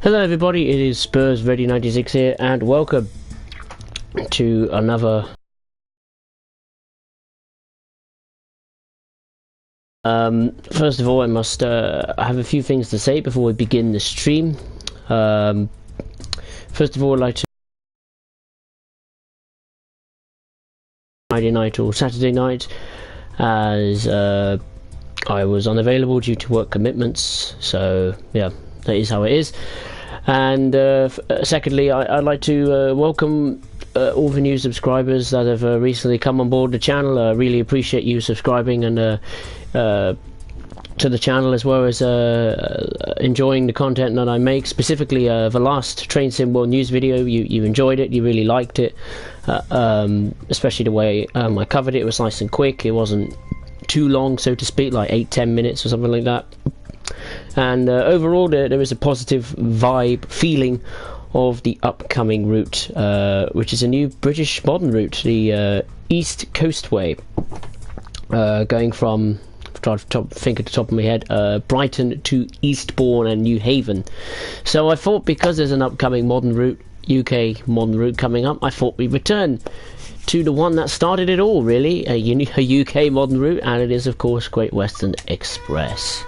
Hello everybody, it is Spurs Ready 96 here, and welcome to another first of all I must I have a few things to say before we begin the stream. First of all, I'd like to Friday night or Saturday night, as I was unavailable due to work commitments, so yeah, that is how it is. And secondly, I'd like to welcome all the new subscribers that have recently come on board the channel. I really appreciate you subscribing and to the channel, as well as enjoying the content that I make. Specifically, the last Train Sim World News video, you enjoyed it, you really liked it, especially the way I covered it. It was nice and quick, it wasn't too long, so to speak, like 8-10 minutes or something like that. And overall there is a positive vibe, feeling of the upcoming route, which is a new British modern route, the East Coastway, going from, try to think at the top of my head, Brighton to Eastbourne and New Haven. So I thought, because there's an upcoming modern route, UK modern route coming up, I thought we'd return to the one that started it all, really, a UK modern route, and it is of course Great Western Express.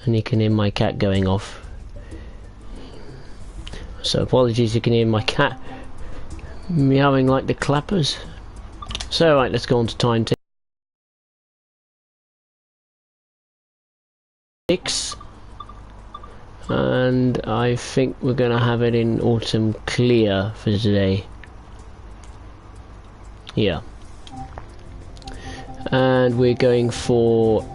And you can hear my cat going off, so apologies, you can hear my cat meowing like the clappers. So right, let's go on to time 6, and I think we're going to have it in autumn clear for today. Yeah, and we're going for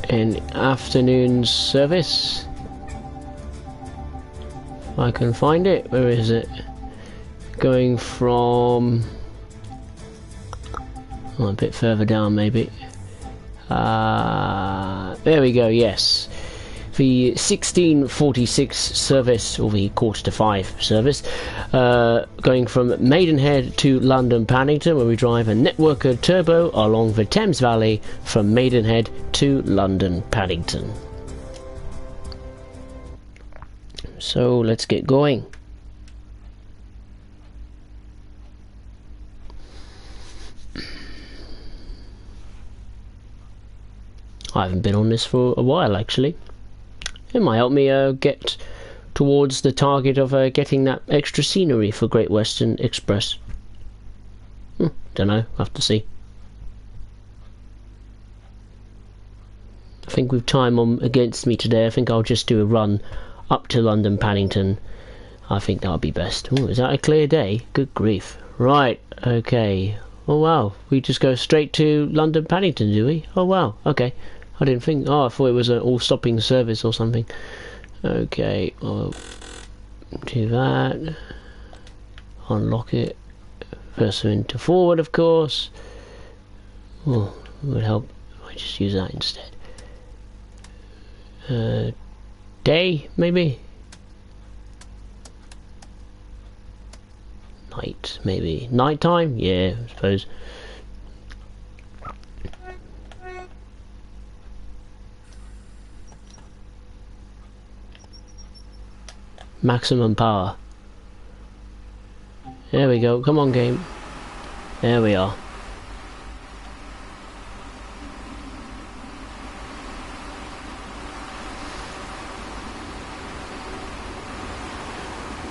an afternoon service, if I can find it. Where is it? Going from a bit further down, maybe. There we go. Yes, the 16:46 service, or the 4:45 service, going from Maidenhead to London Paddington, where we drive a Networker Turbo along the Thames Valley from Maidenhead to London Paddington. So let's get going. I haven't been on this for a while, actually. It might help me get towards the target of getting that extra scenery for Great Western Express. Don't know, I'll have to see. I think with time on against me today, I think I'll just do a run up to London Paddington. I think that'll be best. Ooh, is that a clear day? Good grief. Right, okay. Oh wow, we just go straight to London Paddington, do we? Oh wow, okay. I didn't think. Oh, I thought it was an all-stopping service or something. Okay, well, do that. Unlock it. Pursuing to forward, of course. Oh, it would help if I just use that instead. Day, maybe? Night, maybe. Night time? Yeah, I suppose. Maximum power. There we go. Come on, game. There we are.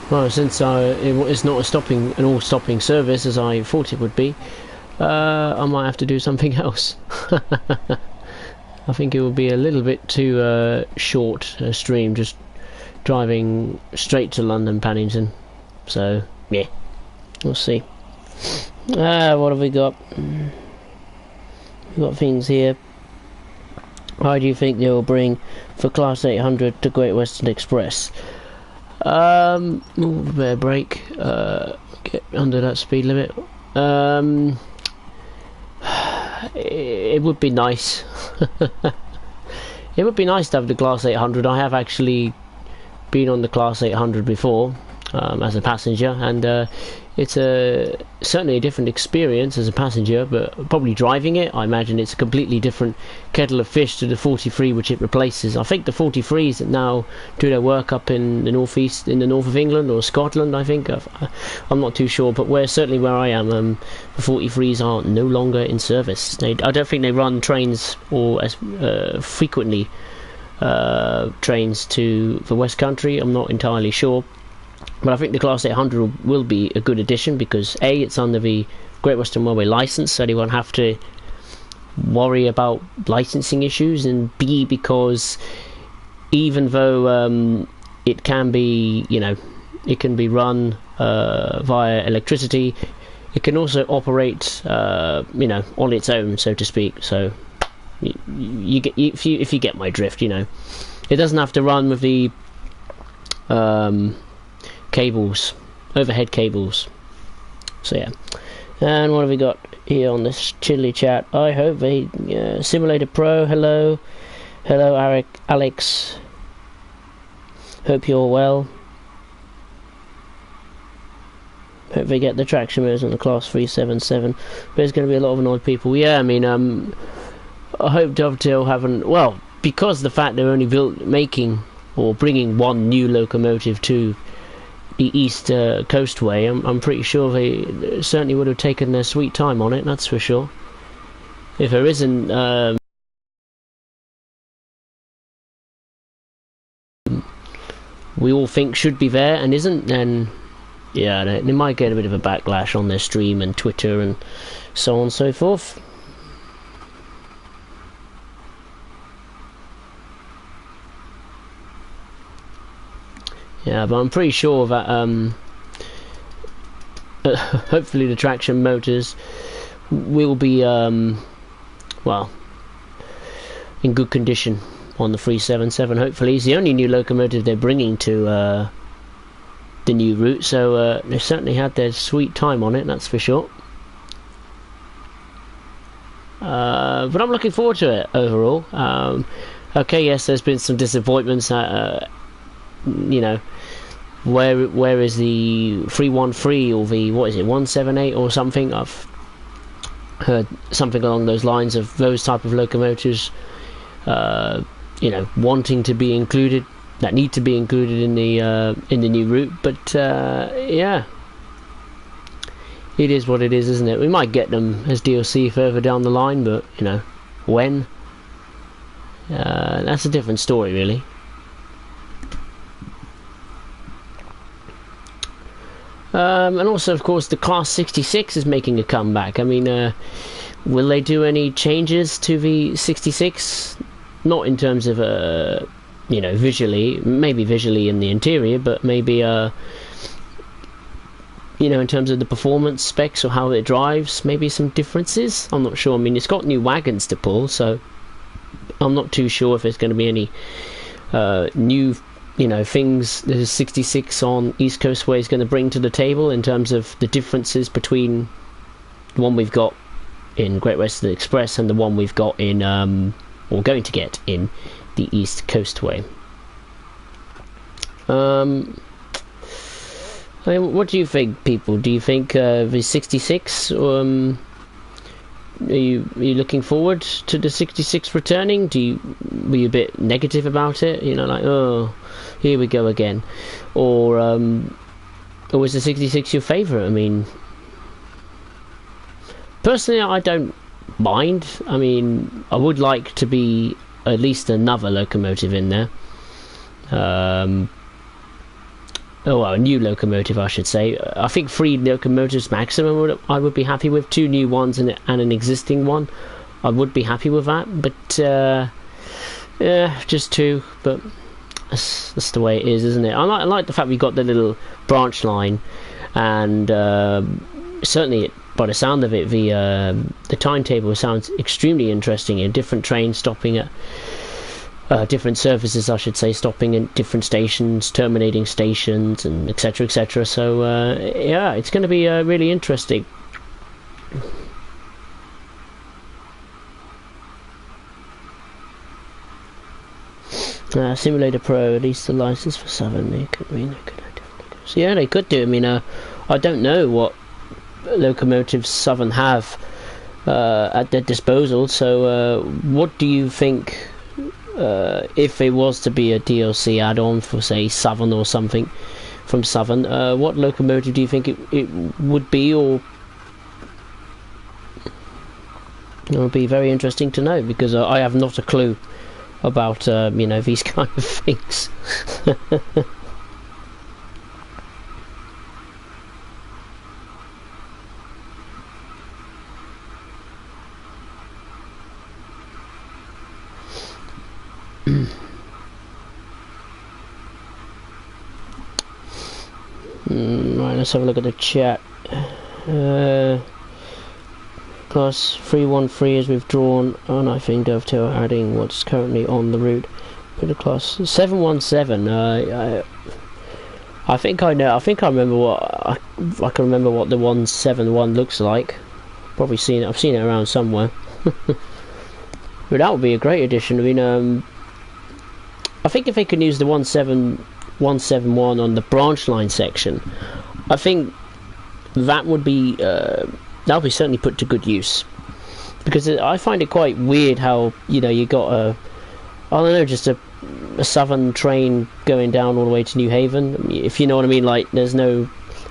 Well, since it's not an all-stopping service as I thought it would be, I might have to do something else. I think it will be a little bit too short a stream, just driving straight to London Paddington. So yeah, we'll see. What have we got? We've got things here. How do you think they will bring for Class 800 to Great Western Express? Better brake, get under that speed limit. It would be nice. It would be nice to have the Class 800. I have actually been on the Class 800 before. as a passenger, and it's certainly a different experience as a passenger, but probably driving it, I imagine it's a completely different kettle of fish to the 43 which it replaces. I think the 43s that now do their work up in the northeast, in the north of England or Scotland, I think. I'm not too sure, but certainly where I am, the 43s are no longer in service. I don't think they run trains or as frequently trains to the West Country. I'm not entirely sure. But I think the Class 800 will be a good addition because A, it's under the Great Western Railway licence, so they won't have to worry about licensing issues, and B, because even though it can be, it can be run via electricity, it can also operate, on its own, so to speak. So you get, if you get my drift, it doesn't have to run with the cables, overhead cables. So yeah. And what have we got here on this chilly chat? I hope they Simulator Pro. Hello, Alex. Hope you're well. Hope they get the traction motors on the Class 377. There's going to be a lot of annoyed people. Yeah, I mean, I hope Dovetail haven't. Well, because the fact they're only making or bringing one new locomotive to the East Coastway, I'm pretty sure they certainly would have taken their sweet time on it, that's for sure. If there isn't we all think should be there and isn't, then yeah, they might get a bit of a backlash on their stream and Twitter and so on and so forth. Yeah, but I'm pretty sure that hopefully the traction motors will be well, in good condition on the 377. Hopefully, it's the only new locomotive they're bringing to the new route, so they certainly had their sweet time on it, that's for sure. But I'm looking forward to it overall. Okay, yes, there's been some disappointments. Where is the 313 or the, what is it, 178 or something? I've heard something along those lines of those type of locomotives, wanting to be included, that need to be included in the new route. But yeah, it is what it is, isn't it? We might get them as DLC further down the line, but when? That's a different story, really. And also, of course, the Class 66 is making a comeback. I mean, will they do any changes to the 66? Not in terms of, visually, maybe visually in the interior, but maybe, in terms of the performance specs or how it drives, maybe some differences. I'm not sure. I mean, it's got new wagons to pull, so I'm not too sure if there's going to be any new things that the 66 on East Coastway is going to bring to the table in terms of the differences between the one we've got in Great Western Express and the one we've got in, or going to get in, the East Coastway. I mean, what do you think, people? Do you think the 66, are you looking forward to the 66 returning? Were you a bit negative about it? Like, oh, here we go again, or was the 66 your favourite? I mean, personally, I don't mind. I mean, I would like to be at least another locomotive in there. A new locomotive, I should say. I think 3 locomotives maximum I would be happy with. 2 new ones and an existing one, I would be happy with that. But yeah, just 2. But that's the way it is, isn't it? I like the fact we got the little branch line, and certainly by the sound of it, the timetable sounds extremely interesting. Different trains stopping at different services, I should say, stopping at different stations, terminating stations, and etc, etc. So yeah, it's going to be really interesting. Simulator Pro released the license for 7. They could mean they could have different. So yeah, they could do. I mean, I don't know what locomotives Southern have at their disposal. So what do you think if it was to be a DLC add-on for, say, Southern or something from Southern? What locomotive do you think it would be, or it would be very interesting to know, because I have not a clue about you know, these kind of things. Right, let's have a look at the chat. Class 313 is withdrawn, and I think Dovetail adding what's currently on the route. But the class 717. I think I know. I think I remember what I can remember what the 171 looks like. Probably seen it. I've seen it around somewhere. But that would be a great addition. I mean, I think if they could use the 171 on the branch line section, I think that would be certainly put to good use, because I find it quite weird how, you know, you got I don't know, just a Southern train going down all the way to New Haven, if you know what I mean. Like, there's no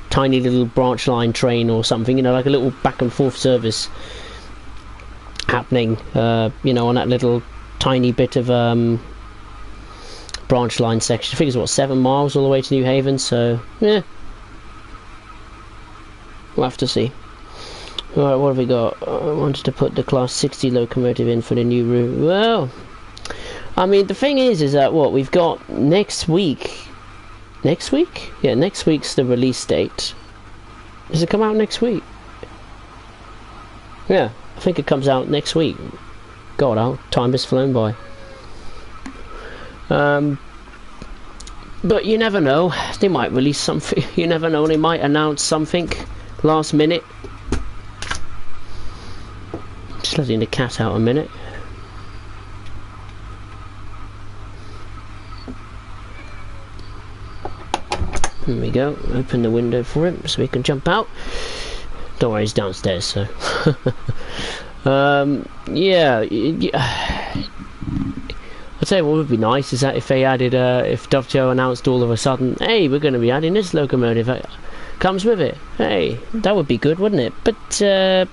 tiny little branch line train or something, you know, like a little back and forth service happening, you know, on that little tiny bit of branch line section. I think it's what, 7 miles all the way to New Haven, so yeah, we'll have to see. Alright, what have we got? I wanted to put the class 60 locomotive in for the new route. Well, I mean, the thing is that what we've got next week. Next week? Yeah, next week's the release date. Does it come out next week? Yeah, I think it comes out next week. God, how time has flown by. But you never know. They might release something. You never know. They might announce something last minute. Just letting the cat out a minute. There we go. Open the window for him so he can jump out. Don't worry, he's downstairs, so. Yeah. I'll tell you what would be nice is that if they added, if Dovetail announced all of a sudden, hey, we're going to be adding this locomotive, comes with it. Hey, that would be good, wouldn't it? But, yeah.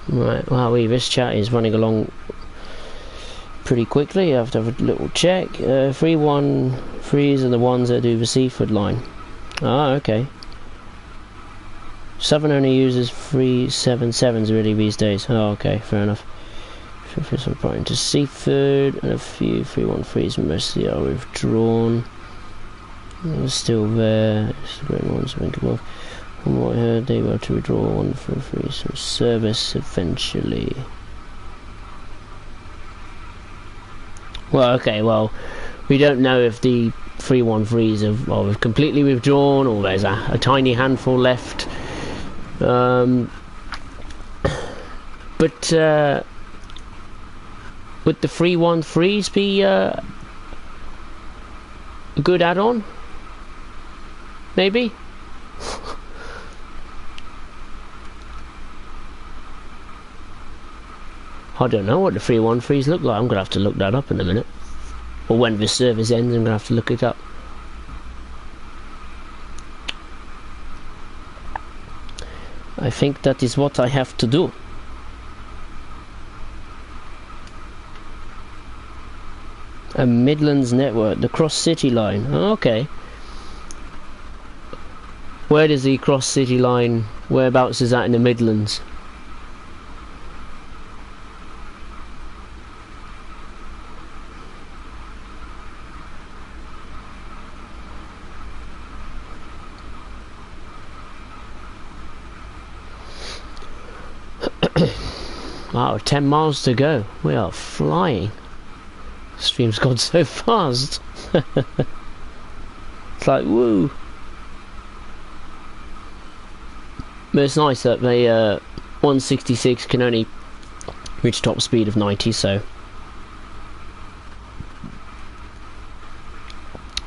Right, wow, this chat is running along pretty quickly. I have to have a little check. 313s are the ones that do the Seaford line. Ah, okay. Southern only uses 377s really these days. Oh, okay, fair enough. Some part into Seaford, and a few 313s mostly are withdrawn. They're still there. It's the great ones thinkable. From what I heard, they were to withdraw 133s from service eventually. Well, okay, well, we don't know if the 313s have completely withdrawn, or there's a tiny handful left. But would the 313s be a good add-on? Maybe? I don't know what the 313s look like. I'm going to have to look that up in a minute. Or when the service ends, I'm going to have to look it up. I think that is what I have to do. A Midlands network, the Cross City line. Oh, okay. Where does the Cross City line, whereabouts is that in the Midlands? Wow, 10 miles to go. We are flying. Stream's gone so fast. It's like, woo. But it's nice that they 166 can only reach top speed of 90, so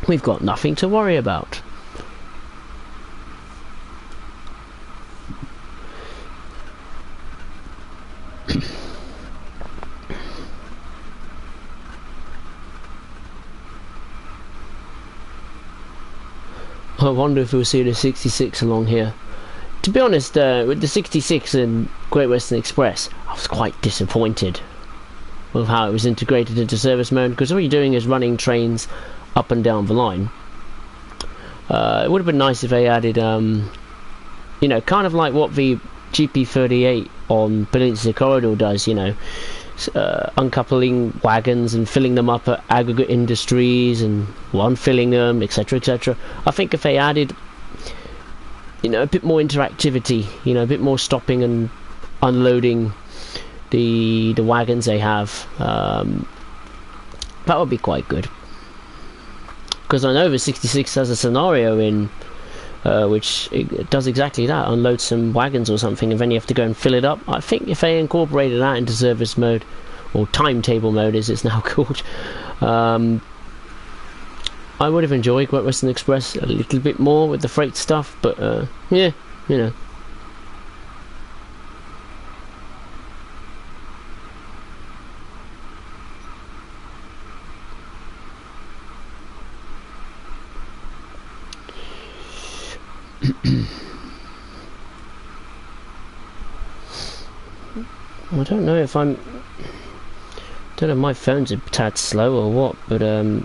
we've got nothing to worry about. I wonder if we'll see the 66 along here. To be honest, with the 66 and Great Western Express, I was quite disappointed with how it was integrated into service mode, because all you're doing is running trains up and down the line. It would have been nice if they added, you know, kind of like what the GP38 on Peninsula Corridor does, you know, uncoupling wagons and filling them up at aggregate industries and unfilling them, etc, etc. I think if they added, you know, a bit more interactivity, you know, a bit more stopping and unloading the wagons they have, that would be quite good. Because I know the 66 has a scenario in which it does exactly that, unload some wagons or something, and then you have to go and fill it up. I think if they incorporated that into service mode, or timetable mode as it's now called, I would have enjoyed Great Western Express a little bit more with the freight stuff, but yeah, you know. I don't know if I don't know if my phone's a tad slow or what, but I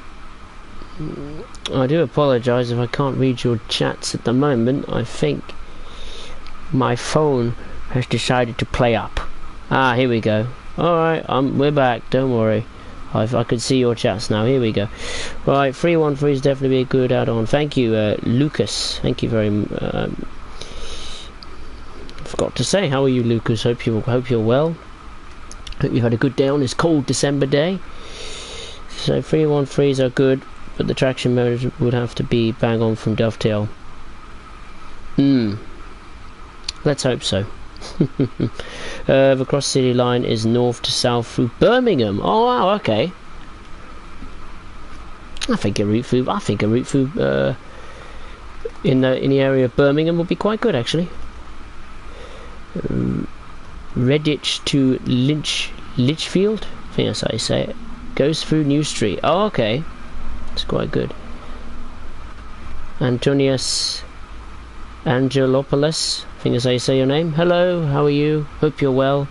do apologise if I can't read your chats at the moment. I think my phone has decided to play up. Ah, here we go. Alright, we're back, don't worry. I can see your chats now. Here we go. Right, 313 is definitely a good add-on. Thank you, Lucas. Thank you very much. Forgot to say, how are you, Lucas? Hope you're well. Hope you had a good day on this cold December day. So 313s are good, but the traction mode would have to be bang on from Dovetail. Let's hope so. The cross city line is north to south through Birmingham. Oh wow, okay. I think a route through in the area of Birmingham would be quite good, actually. Redditch to Litchfield, I think that's how you say it. Goes through New Street. Oh, okay. It's quite good. Antonius Angelopoulos, I think that's how you say your name. Hello, how are you? Hope you're well.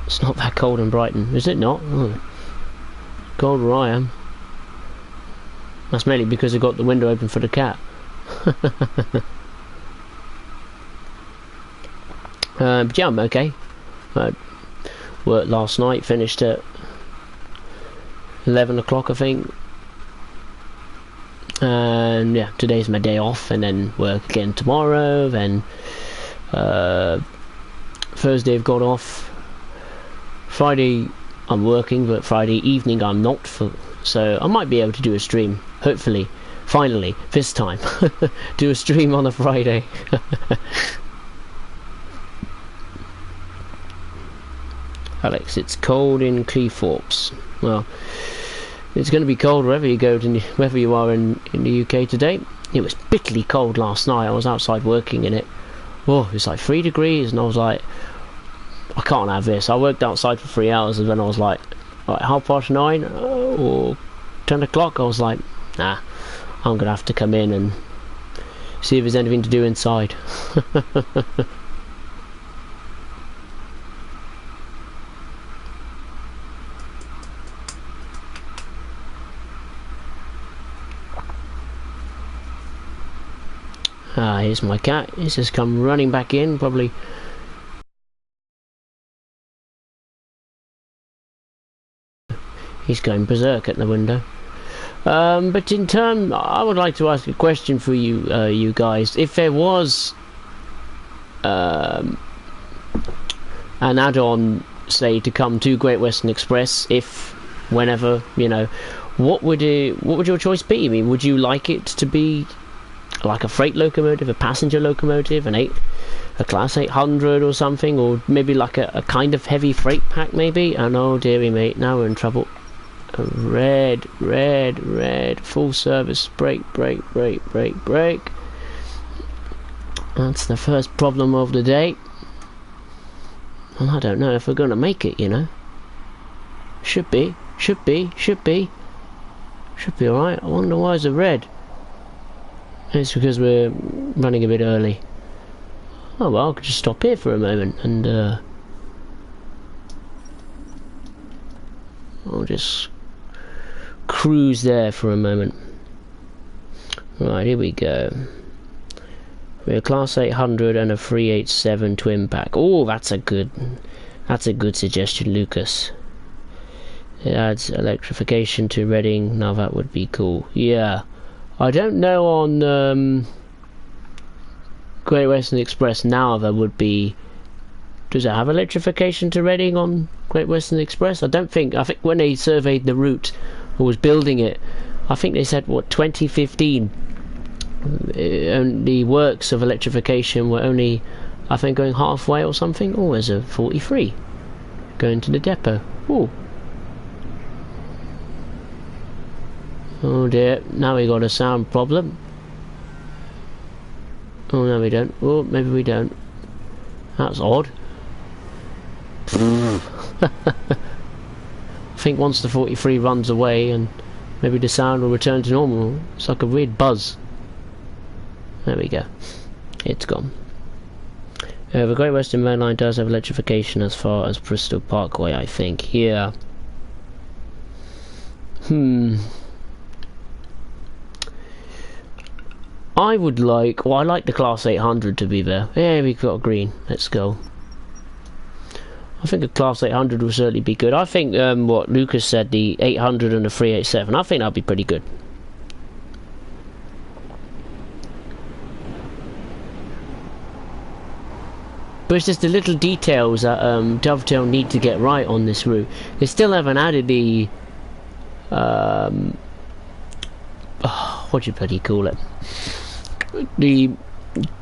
It's not that cold in Brighton, is it not? Oh. Cold where I am. That's mainly because I got the window open for the cat. But yeah, I'm okay. I worked last night, finished at 11 o'clock I think, and yeah, today's my day off, and then work again tomorrow, then Thursday I've got off, Friday I'm working, but Friday evening I'm not, so I might be able to do a stream, hopefully, finally, this time, do a stream on a Friday. Alex, it's cold in Cleethorpes. Well, it's going to be cold wherever you go, wherever you are in the UK today. It was bitterly cold last night. I was outside working in it. Oh, it's like 3 degrees, and I was like, I can't have this. I worked outside for 3 hours, and then I was like 9:30 or 10 o'clock. I was like, nah, I'm going to have to come in and see if there's anything to do inside. Ah, here's my cat. He's just come running back in, probably. He's going berserk at the window. But in turn, I would like to ask a question for you, you guys. If there was an add-on, say, to come to Great Western Express, whenever, you know, what would your choice be? I mean, would you like it to be like a freight locomotive, a passenger locomotive, a Class 800 or something, or maybe like a kind of heavy freight pack maybe. And oh dearie mate, now we're in trouble. Red, full service, brake. That's the first problem of the day. And I don't know if we're going to make it, you know. Should be alright. I wonder why it's a red. It's because we're running a bit early. Oh well, I could just stop here for a moment and I'll just cruise there for a moment. Right, here we go. We're a Class 800 and a 387 twin pack. Oh, that's a good suggestion, Lucas. It adds electrification to Reading. Now that would be cool. Yeah, I don't know on Great Western Express now there would be. Does it have electrification to Reading on Great Western Express? I think when they surveyed the route or was building it, I think they said what 2015. The works of electrification were only, I think, going halfway or something. Oh, there's a 43 going to the depot. Oh dear, now we got a sound problem. Oh no we don't. Oh, maybe we don't. That's odd. I think once the 43 runs away and maybe the sound will return to normal. It's like a weird buzz. There we go. It's gone. The Great Western Main Line does have electrification as far as Bristol Parkway, I think. Yeah. I would like... Well, I like the Class 800 to be there. Yeah, we've got a green. Let's go. I think a Class 800 will certainly be good. I think what Lucas said, the 800 and the 387, I think that'll be pretty good. But it's just the little details that Dovetail need to get right on this route. They still haven't added the... what do you bloody call it? The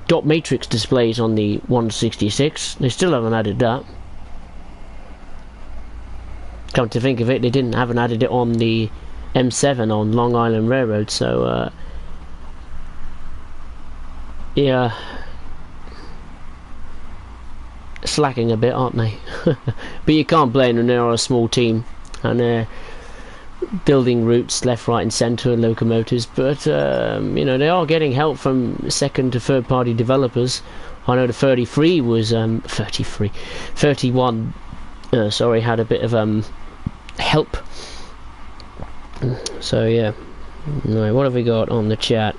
dot matrix displays on the 166. They still haven't added that. Come to think of it, they haven't added it on the M7 on Long Island Railroad, so yeah, slacking a bit, aren't they? But you can't blame them. They're a small team and they're building routes left, right and centre and locomotives, but you know, they are getting help from second to third party developers. I know the 33 was 31 sorry, had a bit of help. So yeah. Right, what have we got on the chat?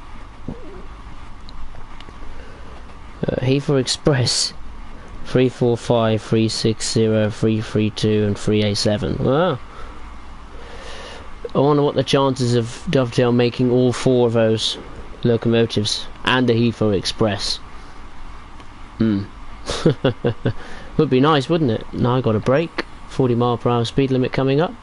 Heathrow Express 345, 360, 332 and 387. Wow. I wonder what the chances of Dovetail making all four of those locomotives and the Heathrow Express. Would be nice, wouldn't it? Now I got a brake. 40 mph speed limit coming up.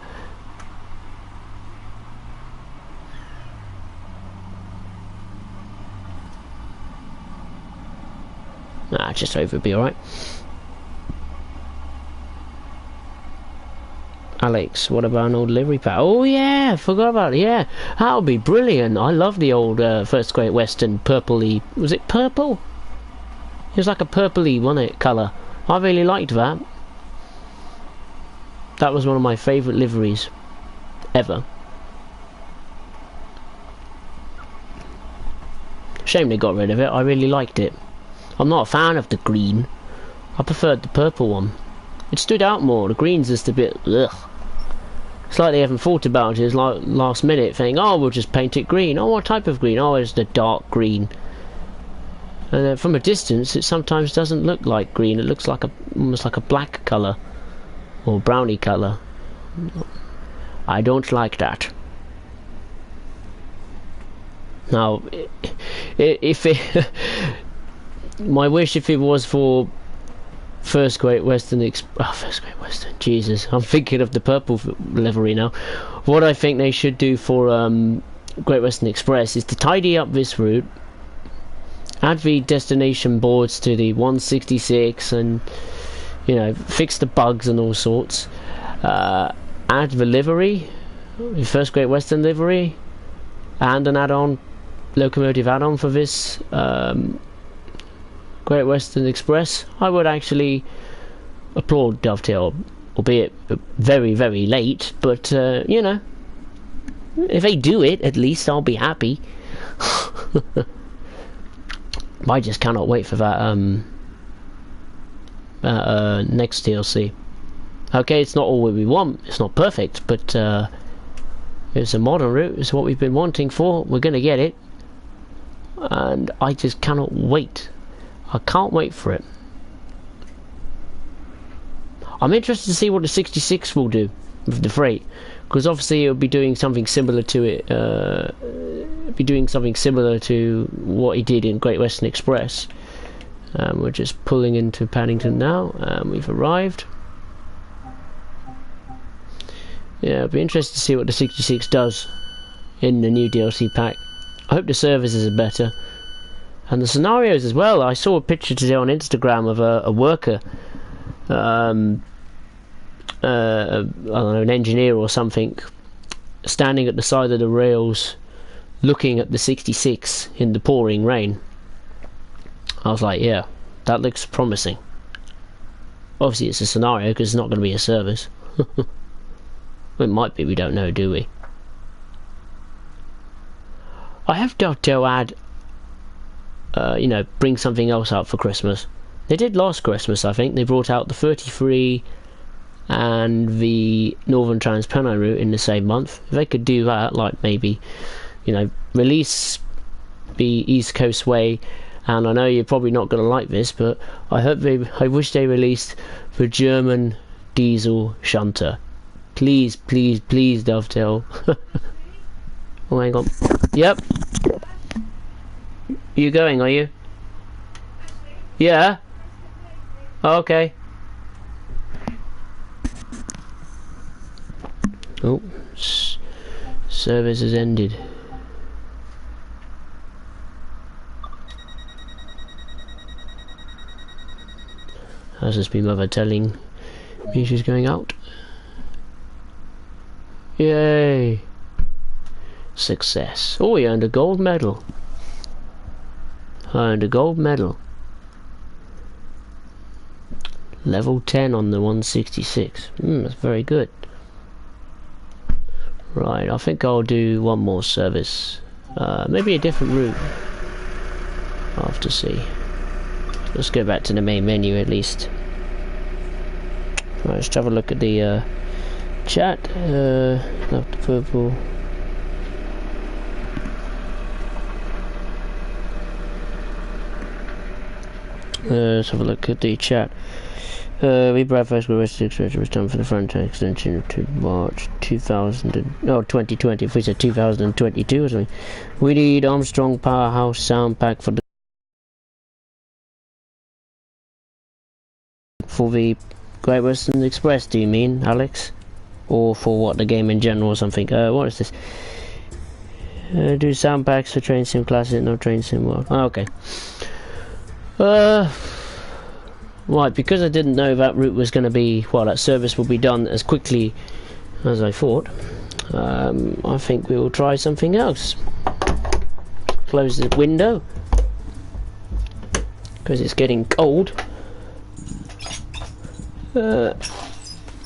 Just over, it'll be alright. Alex, what about an old livery pack? Oh yeah, forgot about it. Yeah, that would be brilliant. I love the old First Great Western purpley. Was it purple? It was like a purpley, wasn't it, colour? I really liked that. That was one of my favourite liveries ever. Shame they got rid of it. I really liked it. I'm not a fan of the green. I preferred the purple one. It stood out more. The green's just a bit ugh. It's like they haven't thought about it. It's like last minute thing. Oh, we'll just paint it green. Oh, what type of green? Oh, it's the dark green. And from a distance, it sometimes doesn't look like green. It looks like almost like a black colour or browny colour. I don't like that. Now, if it my wish, if it was for First Great Western First Great Western, Jesus, I'm thinking of the purple livery now. What I think they should do for Great Western Express is to tidy up this route add the destination boards to the 166 and, you know, fix the bugs and all sorts. Add the livery, the first Great Western livery, and an add-on, locomotive add-on for this Great Western Express. I would actually applaud Dovetail, albeit very, very late, but you know, if they do it, at least I'll be happy. I just cannot wait for that next DLC. Okay, it's not all we want, it's not perfect, but it's a modern route, it's what we've been wanting for, we're gonna get it, and I just cannot wait. I can't wait for it. I'm interested to see what the 66 will do with the freight, because obviously it'll be doing something similar to it. Be doing something similar to what he did in Great Western Express. We're just pulling into Paddington now, and we've arrived. Yeah, it'll be interesting to see what the 66 does in the new DLC pack. I hope the services are better. And the scenarios as well. I saw a picture today on Instagram of a worker, I don't know, an engineer or something, standing at the side of the rails looking at the 66 in the pouring rain. I was like, yeah, that looks promising. Obviously it's a scenario because it's not going to be a service. It might be, we don't know, do we? I have to add, you know, bring something else out for Christmas. They did last Christmas, I think. They brought out the 33 and the Northern Trans-Pennine route in the same month. If they could do that, like maybe, you know, release the East Coast Way, and I know you're probably not going to like this, but I wish they released the German diesel shunter. Please, please, please, Dovetail. Oh, hang on. Yep. You going, are you? Yeah? Okay. Oh, service has ended. How's this been mother telling me she's going out? Yay! Success. Oh, we earned a gold medal. I earned a gold medal. Level 10 on the 166. That's very good. Right, I think I'll do one more service. Maybe a different route. I'll have to see. Let's go back to the main menu at least. Right, let's have a look at the chat. Love the purple. Let's have a look at the chat. We brought first requested was done for the front extension to March 2020. If we said 2022 or something. We need Armstrong Powerhouse sound pack for the Great Western Express. Do you mean, Alex? Or for what, the game in general or something? What is this? Do sound packs for Train Sim Classic, no Train Sim World. Oh, okay. Right, because I didn't know that route was going to be, well, that service will be done as quickly as I thought, I think we will try something else. Close the window because it's getting cold. Here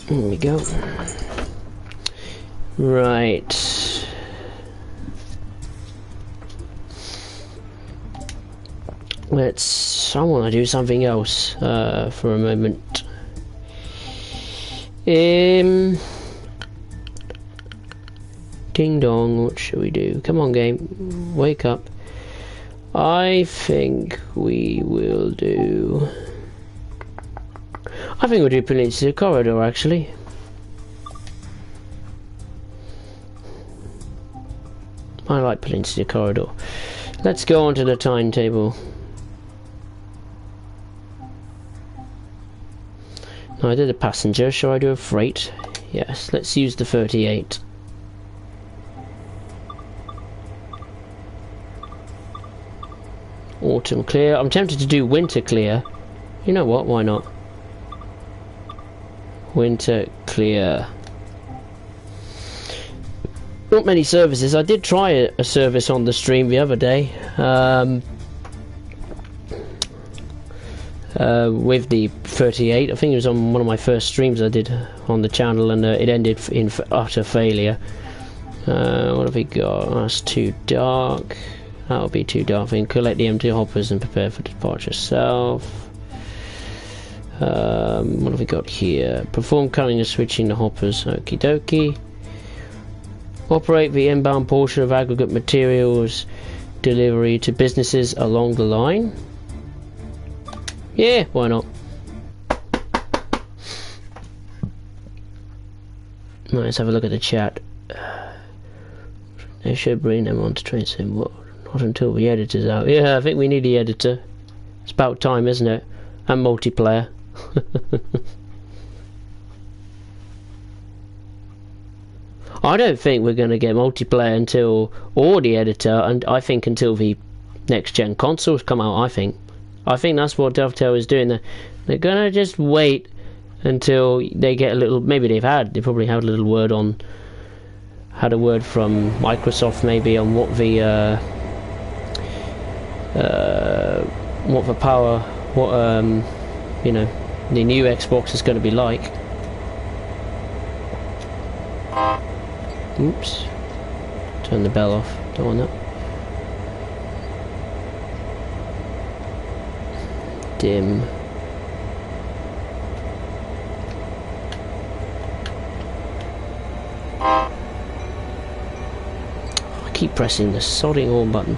we go. Right. I want to do something else for a moment. Ding dong, what should we do? Come on, game, wake up. I think we'll do Peninsula Corridor, actually. I like Peninsula Corridor. Let's go on to the timetable. No, I did a passenger. Shall I do a freight? Yes, let's use the 38. Autumn clear. I'm tempted to do winter clear. You know what? Why not? Winter clear. Not many services. I did try a service on the stream the other day. With the 38. I think it was on one of my first streams I did on the channel, and it ended in utter failure. What have we got? That's too dark. That'll be too dark. We can collect the empty hoppers and prepare for departure south. What have we got here? Perform cutting and switching the hoppers. Okie dokie. Operate the inbound portion of aggregate materials delivery to businesses along the line. Yeah, why not? Right, let's have a look at the chat. They should bring them onto train sim. What? Not until the editor's out. Yeah, I think we need the editor. It's about time, isn't it? And multiplayer. I don't think we're going to get multiplayer until, or the editor, and I think until the next gen consoles come out. I think that's what Dovetail is doing. They're going to just wait until they get a little. Maybe they probably had a little word on. Had a word from Microsoft maybe on what the power, you know, the new Xbox is going to be like. Oops. Turn the bell off. Don't want that. Dim. I keep pressing the sodding on button.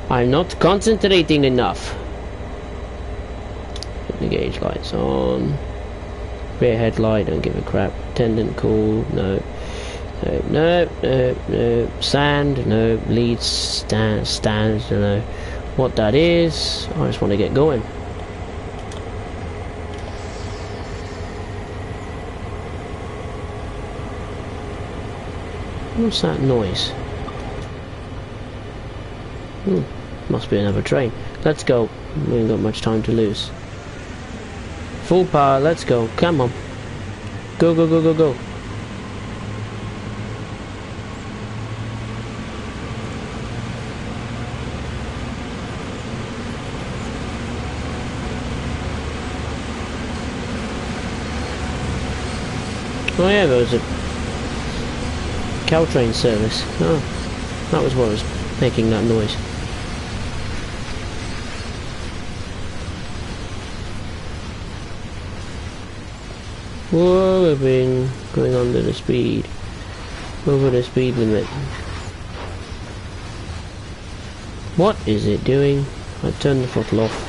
I'm not concentrating enough. Put the gauge lights on. Rear headlight, don't give a crap. Attendant call, no. No. Sand, no. Lead stands, don't know what that is. I just want to get going. What's that noise? Must be another train. Let's go. We ain't got much time to lose. Full power, let's go. Come on. Go, go, go, go, go. Oh yeah, there was a Caltrain service. Oh, that was what was making that noise. Whoa, we've been going under the speed. Over the speed limit. What is it doing? I turned the throttle off.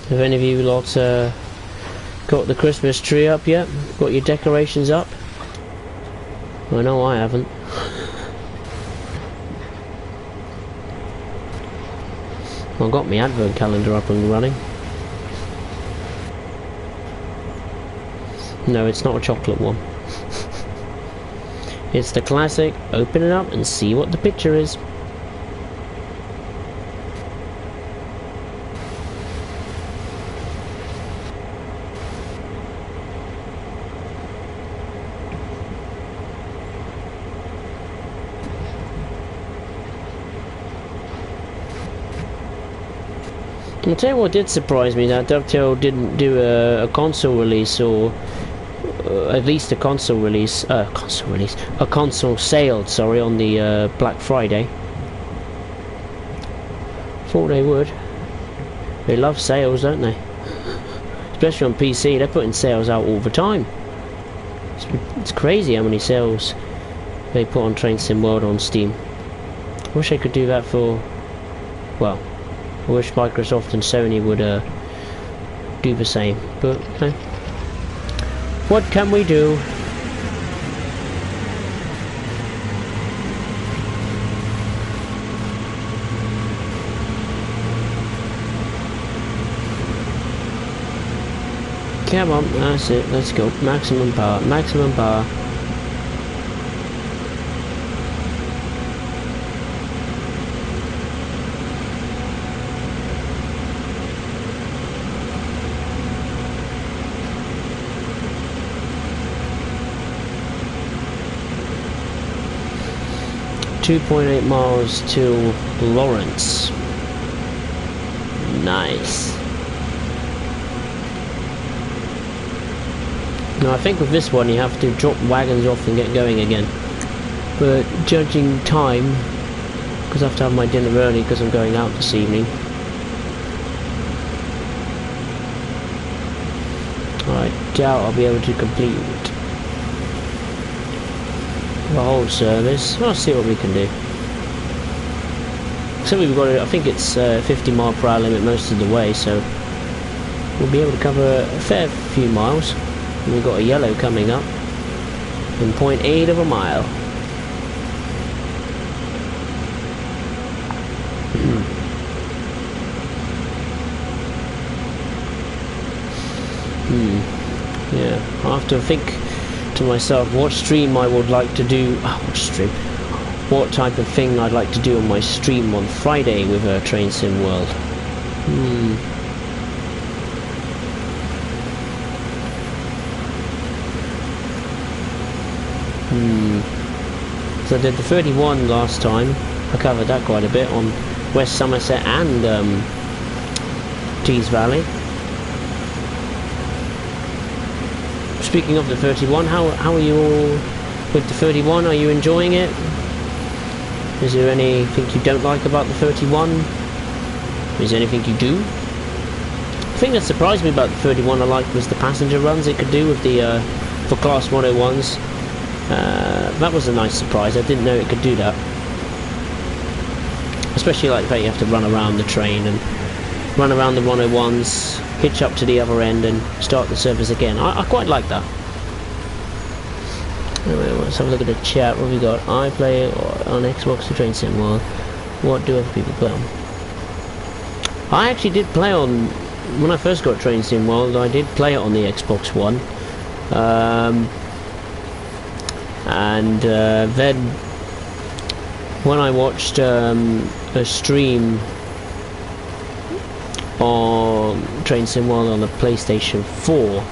Have any of you lot got the Christmas tree up yet? Got your decorations up? I know I haven't. I've got my advent calendar up and running. No, it's not a chocolate one. It's the classic, open it up and see what the picture is. I'll tell you what did surprise me, that Dovetail didn't do a console release, or at least a console release, a console sale, sorry, on the Black Friday. Thought they would. They love sales, don't they? Especially on PC, they're putting sales out all the time. It's crazy how many sales they put on Train Sim World on Steam. I wish I could do that for, well, I wish Microsoft and Sony would do the same, but okay. What can we do? Come on, that's it, let's go. Maximum power, maximum power. .8 miles to Lawrence. Nice. Now I think with this one you have to drop wagons off and get going again. But judging time, because I have to have my dinner early because I'm going out this evening. I doubt I'll be able to complete the whole service. I'll see what we can do. So we've got, I think it's 50 mile per hour limit most of the way, so we'll be able to cover a fair few miles. And we've got a yellow coming up in 0.8 of a mile. Yeah, I have to think to myself what stream I would like to do. What type of thing I'd like to do on my stream on Friday with Train Sim World. So I did the 31 last time. I covered that quite a bit on West Somerset and Tees Valley. Speaking of the 31, how are you all with the 31? Are you enjoying it? Is there anything you don't like about the 31? Is there anything you do? The thing that surprised me about the 31 I liked was the passenger runs it could do with the for Class 101s. That was a nice surprise. I didn't know it could do that. Especially like the fact you have to run around the train and run around the 101s, hitch up to the other end and start the service again. I quite like that. Anyway, let's have a look at the chat. What have we got? I play on Xbox the Train Sim World. What do other people play on? I actually did play on, when I first got Train Sim World, I did play it on the Xbox One. Then when I watched a stream on Train Sim World on the PlayStation 4,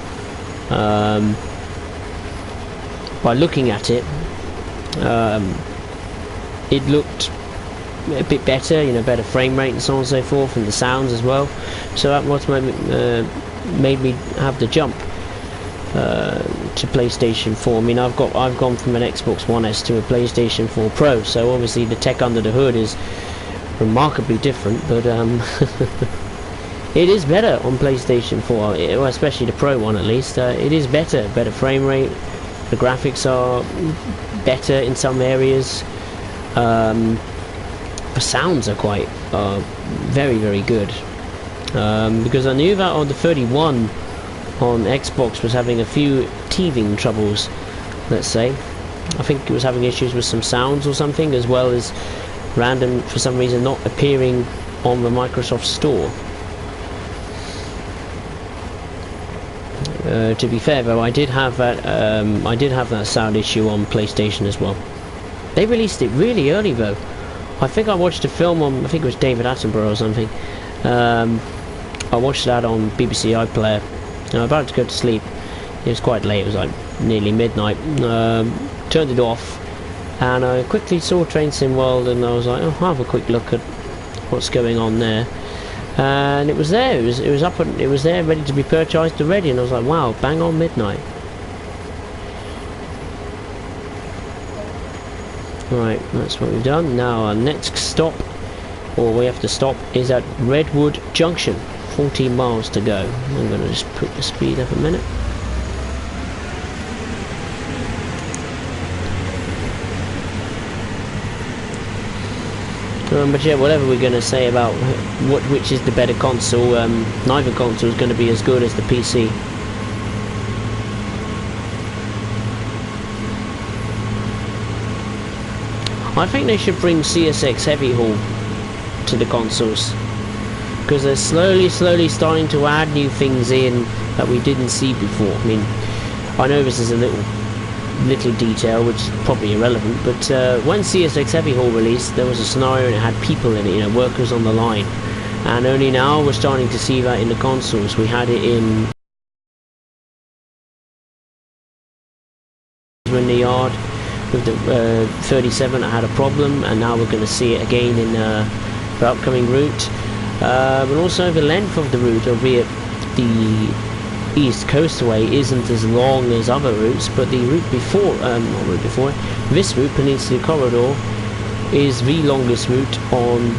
by looking at it, it looked a bit better, you know, better frame rate and so on and so forth, and the sounds as well. So that what made me have the jump to PlayStation 4. I mean, I've gone from an Xbox One S to a PlayStation 4 Pro, so obviously the tech under the hood is remarkably different, but it is better on PlayStation 4, especially the Pro one at least. It is better frame rate, the graphics are better in some areas, the sounds are quite very, very good, because I knew that on the 31 on Xbox was having a few teething troubles, let's say. I think it was having issues with some sounds or something, as well as random, for some reason, not appearing on the Microsoft Store. To be fair though, I did have that sound issue on PlayStation as well. They released it really early though. I think I watched a film on, I think it was David Attenborough or something. I watched that on BBC iPlayer. I was about to go to sleep. It was quite late, it was like nearly midnight. Turned it off and I quickly saw Train Sim World and I was like, oh, I'll have a quick look at what's going on there. And it was there, it was up and it was there ready to be purchased already, and I was like, wow, bang on midnight. Right, that's what we've done. Now our next stop, or we have to stop, is at Redwood Junction. 14 miles to go. I'm going to just put the speed up a minute. But yeah, whatever we're going to say about which is the better console, neither console is going to be as good as the PC. I think they should bring CSX Heavy Haul to the consoles, because they're slowly starting to add new things in that we didn't see before. I mean, I know this is a little detail which is probably irrelevant, but when CSX Heavy Haul released, there was a scenario and it had people in it, you know, workers on the line, and only now we're starting to see that in the consoles. We had it in the yard with the 37 that had a problem, and now we're going to see it again in the upcoming route, but also the length of the route, albeit the East Coastway isn't as long as other routes, but the route before, this route, Peninsula Corridor, is the longest route on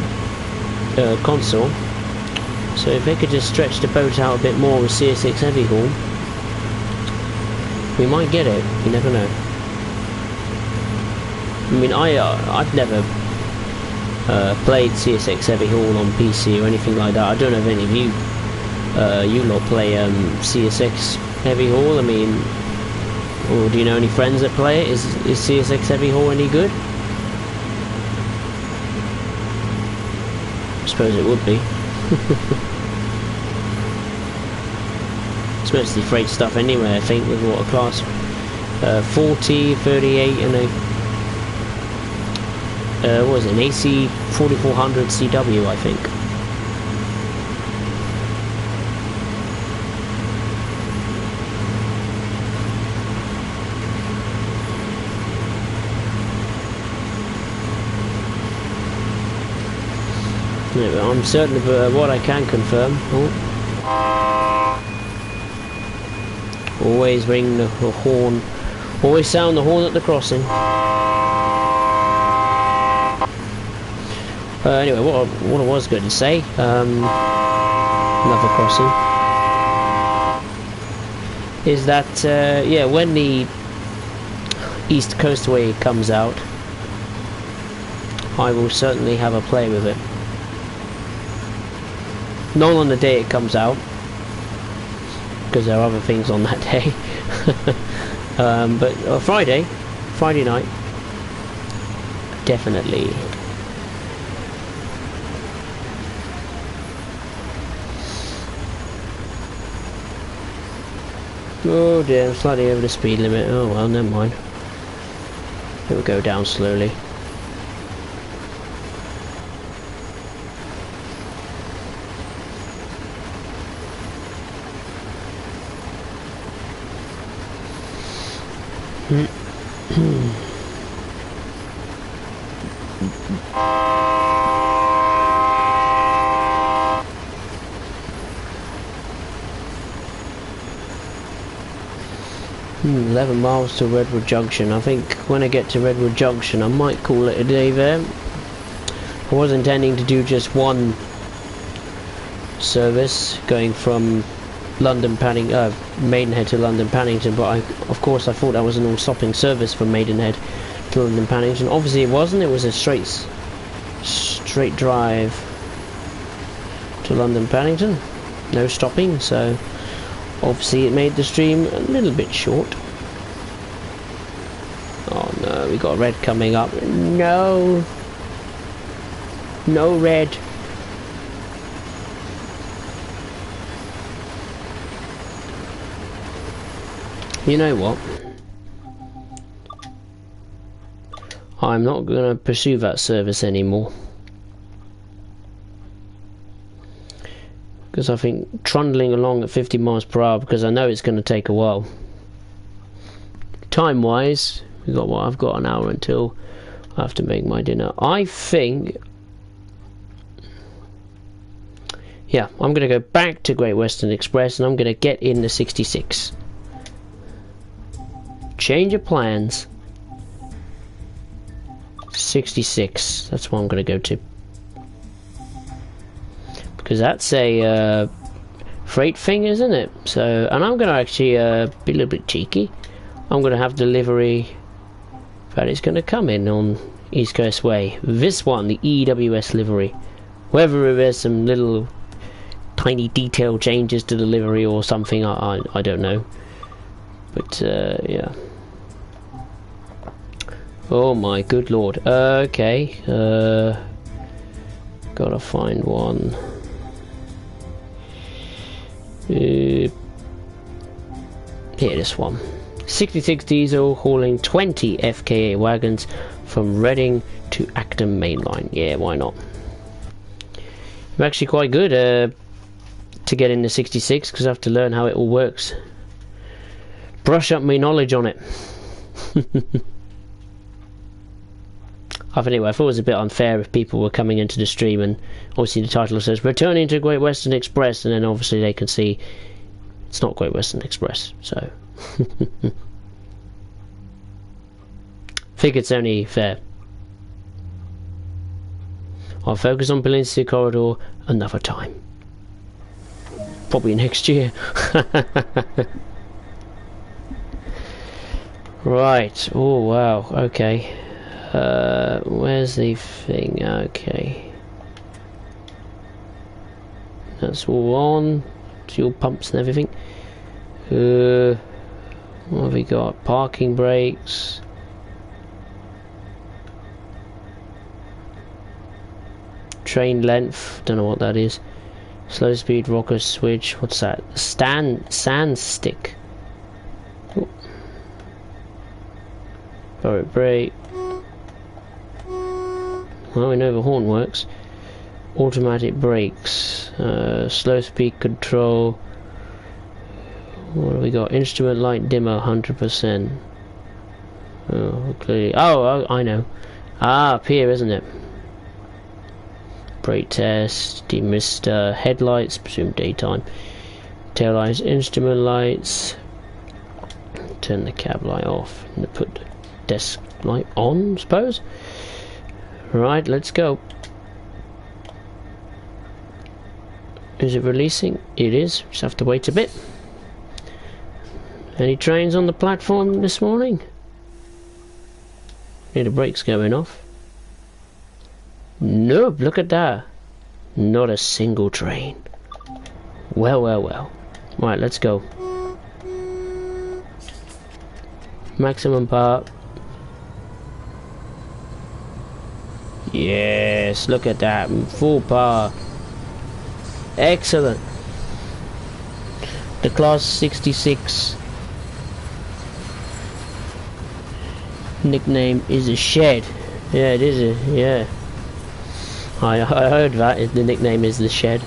console. So if they could just stretch the boat out a bit more with CSX Heavy Haul, we might get it. You never know. I mean, I've never played CSX Heavy Haul on PC or anything like that. I don't know if any of you lot play CSX Heavy Haul. I mean, or do you know any friends that play it? Is CSX Heavy Haul any good? I suppose it would be. It's mostly freight stuff anyway, I think, with water class 40, 38 and what was it, an AC 4400 CW, I think. Yeah, I'm certain of what I can confirm. Always ring the horn. Always sound the horn at the crossing. Anyway, what I was going to say, another crossing, is that yeah, when the East Coastway comes out, I will certainly have a play with it. Not on the day it comes out, because there are other things on that day. But Friday night, definitely. Oh dear, I'm slightly over the speed limit. Oh well, never mind. It will go down slowly. Hmm. 11 miles to Redwood Junction. I think when I get to Redwood Junction I might call it a day there. I was intending to do just one service going from Maidenhead to London Paddington, but of course I thought that was an all-stopping service from Maidenhead to London Paddington. Obviously it wasn't. It was a straight drive to London Paddington, no stopping, so obviously it made the stream a little bit short. Oh no, we got red coming up. No red. You know what? I'm not going to pursue that service anymore. Because I think trundling along at 50 miles per hour, because I know it's going to take a while. Time wise, I've got an hour until I have to make my dinner. I think, yeah, I'm going to go back to Great Western Express and I'm going to get in the 66. Change of plans. 66. That's what I'm going to go to. Because that's a freight thing, isn't it? So, and I'm going to actually be a little bit cheeky. I'm going to have delivery that is going to come in on East Coast Way. This one, the EWS livery. Whether there's some little tiny detail changes to the livery or something, I don't know. But yeah. Oh my good lord. Okay. Gotta find one. Here, this one. 66 diesel hauling 20 FKA wagons from Reading to Acton mainline. Yeah, why not? I'm actually quite good to get into 66 because I have to learn how it all works. Brush up my knowledge on it. Anyway, I thought it was a bit unfair if people were coming into the stream and obviously the title says returning to Great Western Express, and then obviously they can see it's not Great Western Express, so think it's only fair. I'll focus on Peninsula Corridor another time. Probably next year. Right, oh wow, okay. Where's the thing? Okay. That's all on. Fuel pumps and everything. What have we got? Parking brakes. Train length. Don't know what that is. Slow speed rocker switch. What's that? Sand stick. Ooh. Forward brake. Well, we know the horn works. Automatic brakes, slow speed control. What have we got? Instrument light dimmer, 100%. Oh, clearly. Oh, I know. Ah, up here, isn't it? Brake test, demister, headlights, presume daytime. Tail lights, instrument lights. Turn the cab light off and put the desk light on, I suppose. Right, let's go. Is it releasing? It is. Just have to wait a bit. Any trains on the platform this morning? Need the brakes going off. Nope, look at that. Not a single train. Well, well, well. Right, let's go. Maximum power. Yes, look at that. Full power. Excellent. The Class 66 nickname is a shed. Yeah, it is a, yeah. I heard that the nickname is the shed.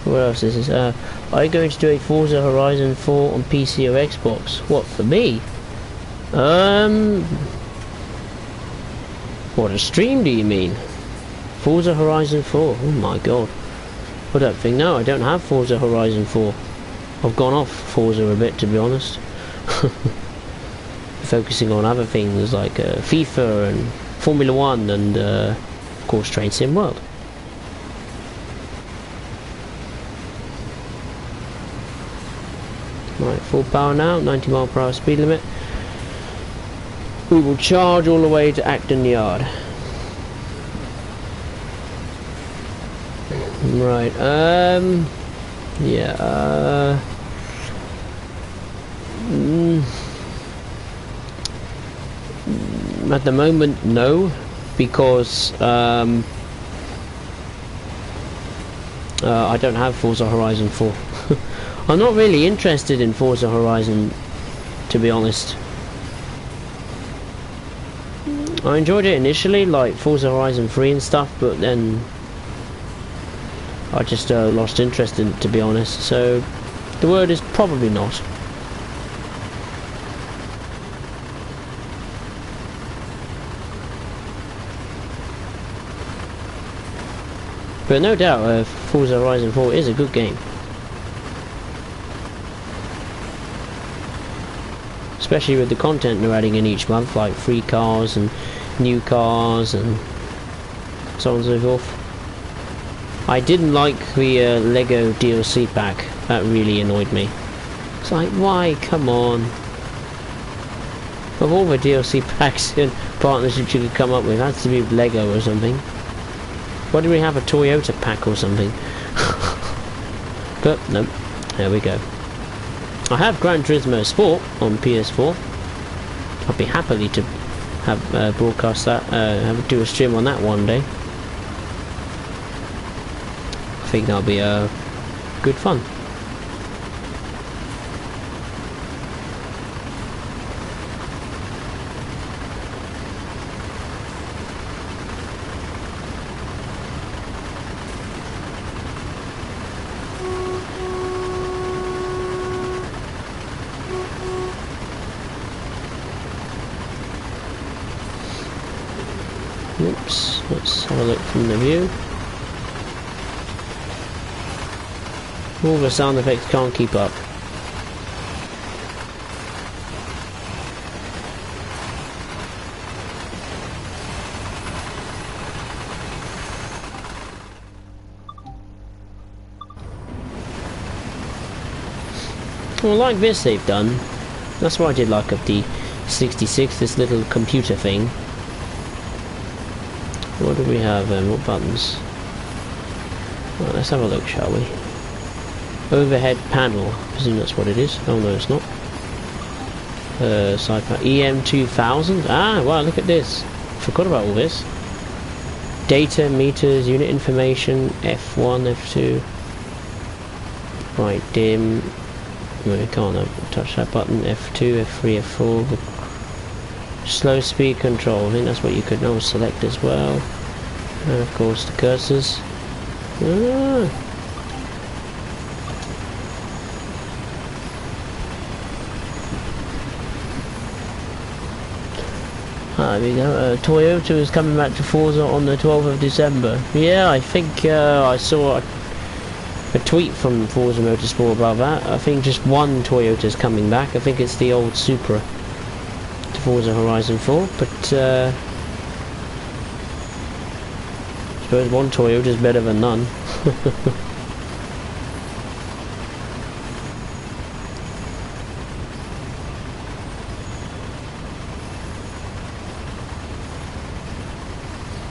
What else is this? Are you going to do a Forza Horizon 4 on PC or Xbox? What, for me? What, a stream do you mean? Forza Horizon 4? Oh my god. I don't think, no, I don't have Forza Horizon 4. I've gone off Forza a bit, to be honest. Focusing on other things like FIFA and Formula 1 and of course Train Sim World. Right, full power now, 90 mile per hour speed limit. We will charge all the way to Acton Yard. Right, yeah, at the moment, no, because I don't have Forza Horizon 4. I'm not really interested in Forza Horizon, to be honest. I enjoyed it initially, like Forza Horizon 3 and stuff, but then I just lost interest in it, to be honest. So the word is probably not. But no doubt, Forza Horizon 4 is a good game. Especially with the content they're adding in each month, like free cars and new cars and so on and so forth. I didn't like the Lego DLC pack. That really annoyed me. It's like, why? Come on. Of all the DLC packs and partnerships you could come up with, it has to be with Lego or something. Why do we have a Toyota pack or something? But no, there we go. I have Gran Turismo Sport on PS4. I'd be happily to have broadcast that, do a stream on that one day. I think that'll be good fun. Oops, let's have a look from the view. All the sound effects can't keep up. Well, like this they've done. That's what I did like of the 66, this little computer thing. What do we have then? What buttons? Well, let's have a look, shall we? Overhead panel. I presume that's what it is. Oh no, it's not. Side panel. EM2000. Ah, wow, look at this. Forgot about all this. Data, meters, unit information, F1, F2. Right, dim. No, we can't touch that button. F2, F3, F4. Slow speed control, I think that's what you could now select as well. And of course the cursors. There we go. Toyota is coming back to Forza on the 12th of December. Yeah, I think I saw a tweet from Forza Motorsport about that. I think just one Toyota is coming back. I think it's the old Supra. Forza Horizon 4, but I suppose one Toyota is better than none.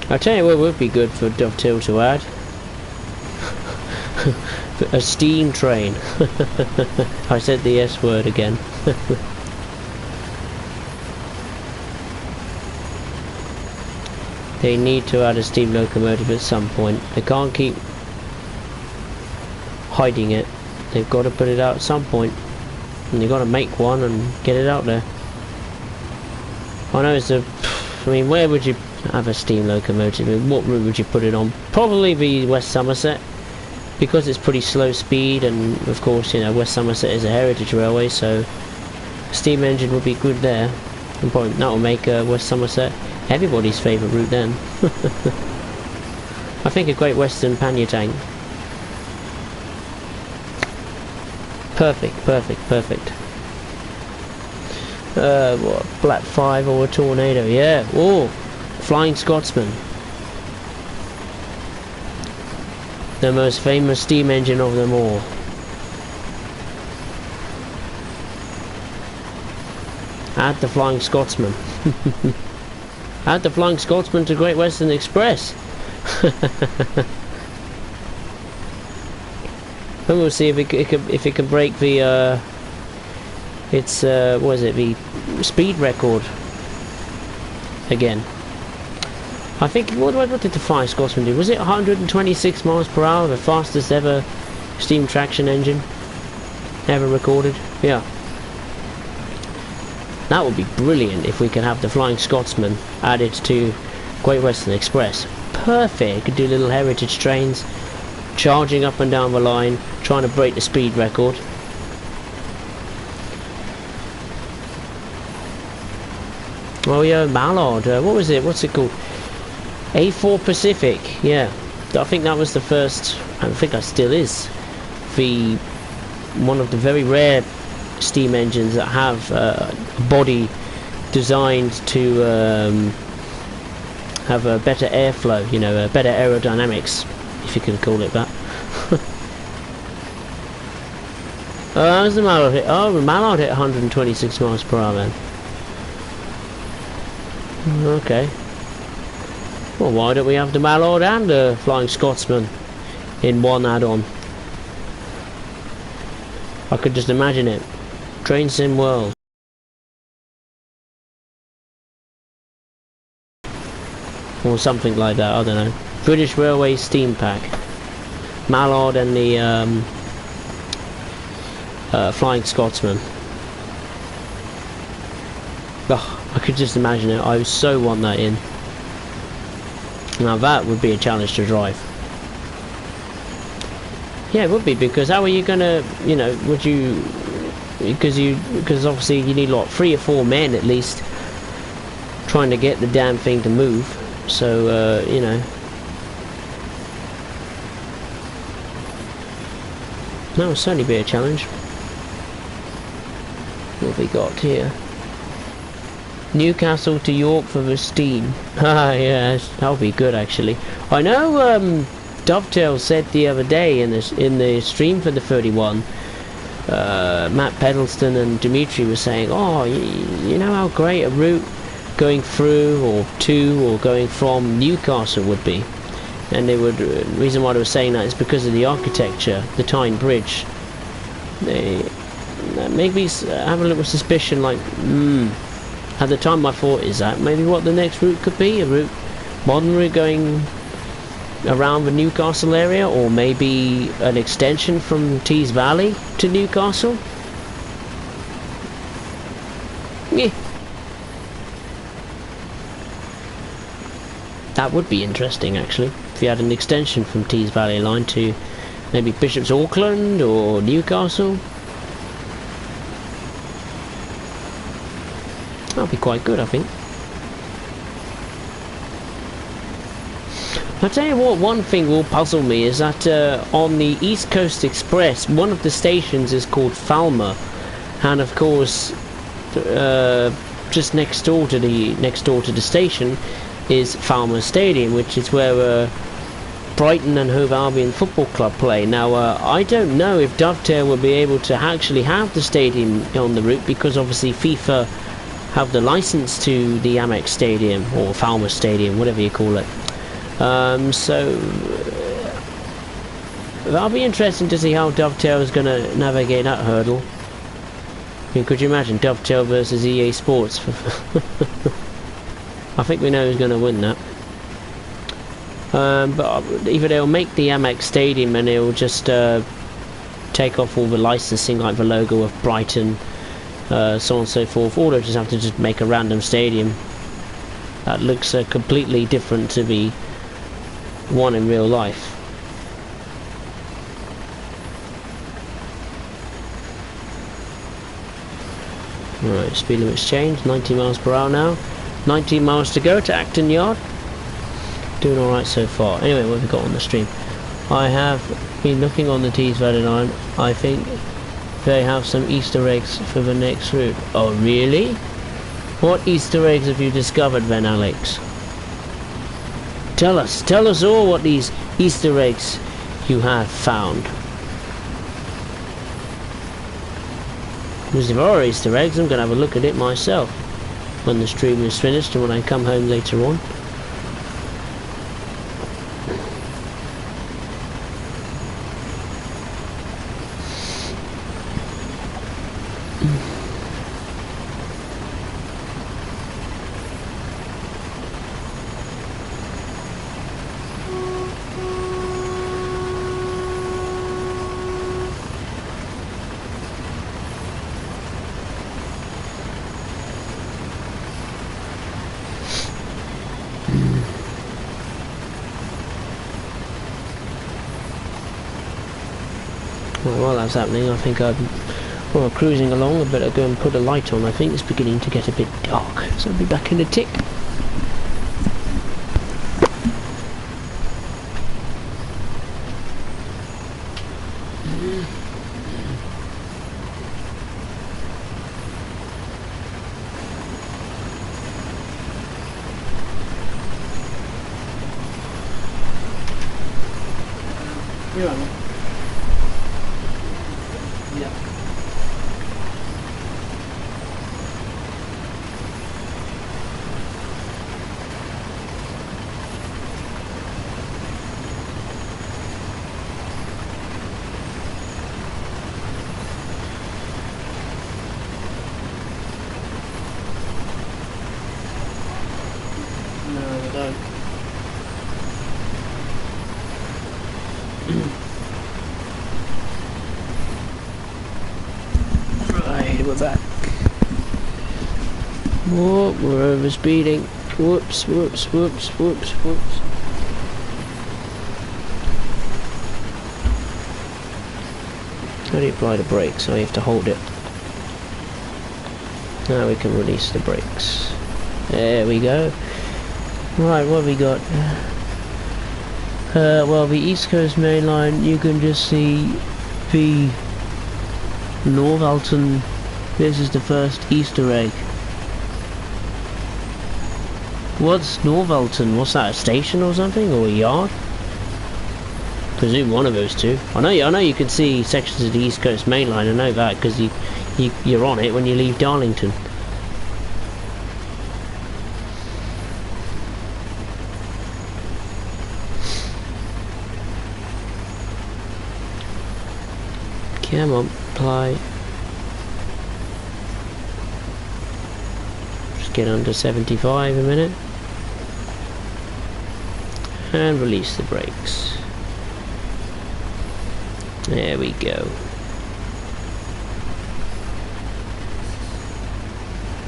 I'll tell you what would be good for Dovetail to add. A steam train. I said the S word again. They need to add a steam locomotive at some point. They can't keep hiding it. They've got to put it out at some point. And they've got to make one and get it out there. I know it's I mean, where would you have a steam locomotive? I mean, what route would you put it on? Probably the West Somerset. Because it's pretty slow speed, and of course, you know, West Somerset is a heritage railway, so a steam engine would be good there. And probably that will make West Somerset everybody's favourite route then. I think a Great Western pannier tank. Perfect, perfect, perfect. What, Black 5 or a Tornado? Yeah. Oh, Flying Scotsman. The most famous steam engine of them all. Add the Flying Scotsman. Add the Flying Scotsman to Great Western Express. And we'll see if it can break the its what is it, the speed record again. I think what did the Flying Scotsman do? Was it 126 miles per hour, the fastest ever steam traction engine ever recorded? Yeah. That would be brilliant if we could have the Flying Scotsman added to Great Western Express. Perfect. Could do little heritage trains, charging up and down the line, trying to break the speed record. Oh yeah, Mallard. What was it? What's it called? A4 Pacific. Yeah, I think that was the first. I think that still is one of the very rare steam engines that have a body designed to have a better airflow, you know, a better aerodynamics, if you can call it that. How was the Mallard hit? Oh, the Mallard hit 126 miles per hour then. Okay. Well, why don't we have the Mallard and the Flying Scotsman in one add-on? I could just imagine it. Train Sim World. or something like that. I don't know. British Railway Steam Pack, Mallard and the Flying Scotsman. Oh, I could just imagine it. I so want that in. Now that would be a challenge to drive. Yeah, it would be, because how are you gonna, you know, would you, because obviously you need like 3 or 4 men at least trying to get the damn thing to move. So you know, that would certainly be a challenge. What have we got here? Newcastle to York for the Steam. Ah, yes, that would be good actually. I know Dovetail said the other day in the stream for the 31, Matt Pedalston and Dimitri were saying, oh, you know how great a route going through or to or going from Newcastle would be. And they would, the reason why they were saying that is because of the architecture, the Tyne Bridge. They maybe have a little suspicion, like, at the time I thought, is that maybe what the next route could be? A route, modern route going around the Newcastle area, or maybe an extension from Tees Valley to Newcastle? Yeah. That would be interesting actually, if you had an extension from Tees Valley line to maybe Bishop's Auckland or Newcastle. That'll be quite good, I think. I'll tell you what, one thing will puzzle me is that on the East Coast Express, one of the stations is called Falmer, and of course, just next door to the station is Falmer Stadium, which is where Brighton and Hove Albion Football Club play. Now, I don't know if Dovetail will be able to actually have the stadium on the route, because obviously FIFA have the license to the Amex Stadium, or Falmer Stadium, whatever you call it. So that'll be interesting to see how Dovetail is going to navigate that hurdle. I mean, could you imagine Dovetail versus EA Sports? I think we know who's going to win that. But either they'll make the Amex Stadium and they'll just take off all the licensing, like the logo of Brighton, so on and so forth, or they'll just have to just make a random stadium that looks completely different to the one in real life. Right, speed limit's changed, 90 miles per hour now. 19 miles to go to Acton Yard. Doing alright so far. Anyway, what have we got on the stream? I have been looking on the Tees Valley line. I think they have some Easter eggs for the next route. Oh really? What Easter eggs have you discovered then, Alex? Tell us all what these Easter eggs you have found. Because if there are Easter eggs, I'm going to have a look at it myself when the stream is finished and when I come home later on. While that's happening, I think I'm cruising along. I better go and put a light on. I think it's beginning to get a bit dark, so I'll be back in a tick. You're on. Yeah. No, I don't. what's that? Whoa, we're over speeding. Whoops, whoops, whoops, whoops, whoops. How do you apply the brakes? Oh, you have to hold it. Now we can release the brakes. There we go. Right, what have we got? Well, the East Coast Main Line, you can just see the Northallerton. This is the first Easter egg. What's Northallerton? What's that, a station or something? Or a yard? Presume one of those two. I know you can see sections of the East Coast Main Line, I know that, because you're on it when you leave Darlington. Come on, apply. Just get under 75 a minute. And release the brakes. There we go.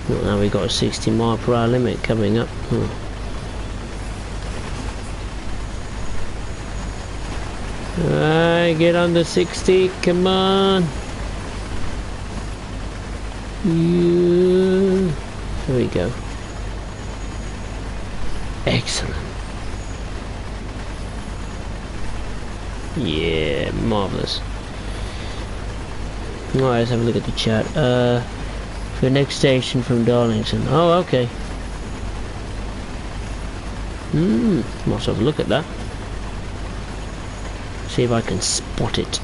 Well, now we've got a 60 mile per hour limit coming up. Get under 60, come on. Yeah. There we go. Excellent. Yeah, marvellous. Alright, let's have a look at the chat. For the next station from Darlington. Oh, okay. Must have a look at that. See if I can spot it.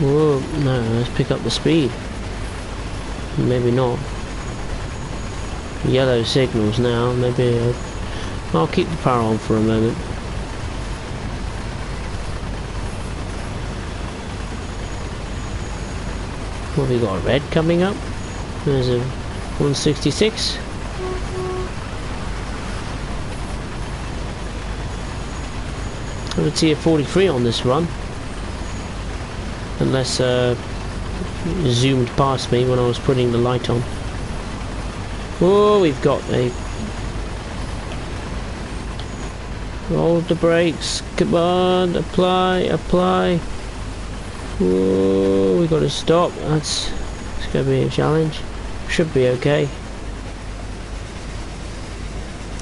Whoa, no, let's pick up the speed. Maybe not. Yellow signals now, maybe I'll keep the power on for a moment. What have we got, a red coming up? There's a 166. I would see a 43 on this run. Unless zoomed past me when I was putting the light on. Oh, we've got a... Hold the brakes, come on, apply, apply. Whoa, we got to stop. It's going to be a challenge. Should be okay.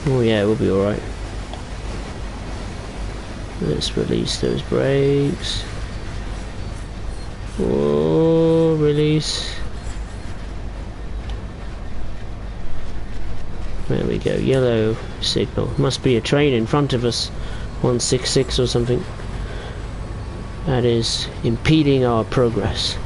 Oh yeah, we'll be alright. Let's release those brakes. Whoa, release. There we go, yellow signal. Must be a train in front of us. 166 or something. That is impeding our progress.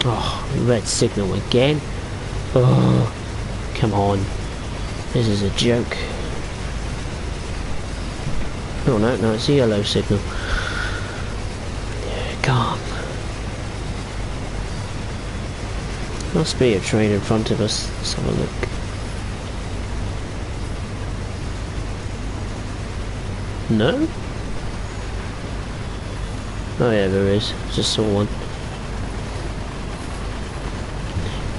Oh, red signal again. Oh, come on. This is a joke. Oh no, no, it's a yellow signal. Yeah, calm. Must be a train in front of us. Let's have a look. No? Oh yeah, there is. Just saw one.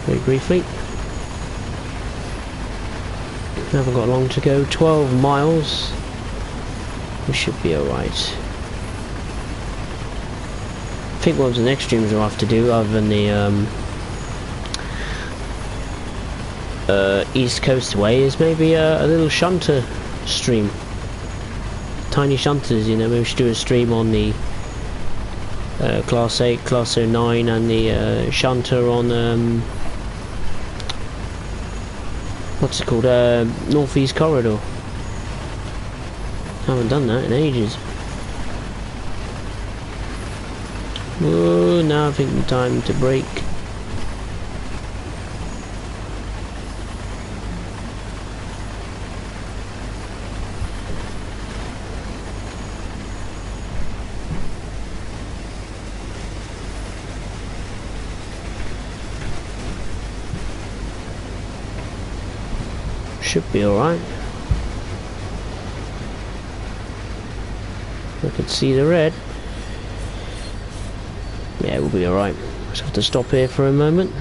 Very briefly. We haven't got long to go. 12 miles. We should be alright. I think what the next streams we'll have to do, other than the East Coast way, is maybe a little shunter stream. tiny shunters, you know. Maybe we should do a stream on the Class 8, Class 09 and the shunter on what's it called, Northeast Corridor. Haven't done that in ages. Oh, now I think the time to brake. Should be alright. I can see the red. Yeah, we'll be alright. Just have to stop here for a moment.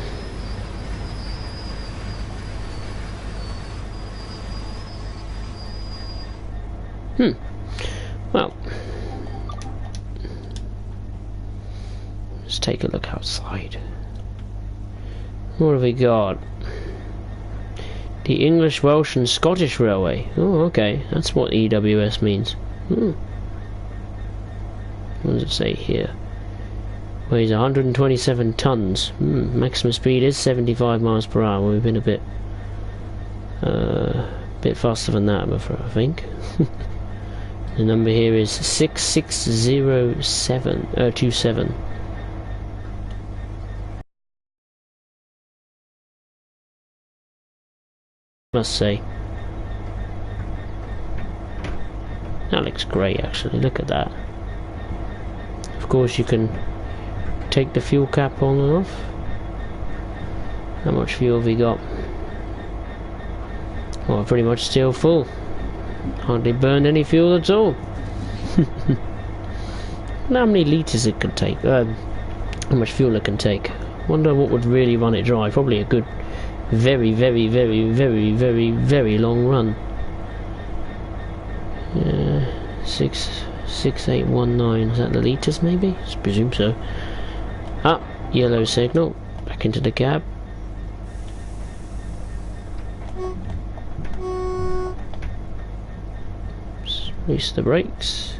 Well, let's take a look outside. What have we got? The English, Welsh and Scottish Railway. Oh, okay. That's what EWS means. What does it say here? Weighs 127 tons. Maximum speed is 75 miles per hour. We've been a bit faster than that, I think. The number here is 660727. Must say. That looks great, actually. Look at that. Of course, you can take the fuel cap on and off. How much fuel have we got? Well, pretty much still full. Hardly burned any fuel at all. How many litres it could take? How much fuel it can take? Wonder what would really run it dry. Probably a good, very, very, very, very, very, very long run. 6819. Is that the litres? Maybe. I presume so. Ah, yellow signal. Back into the cab. Release the brakes.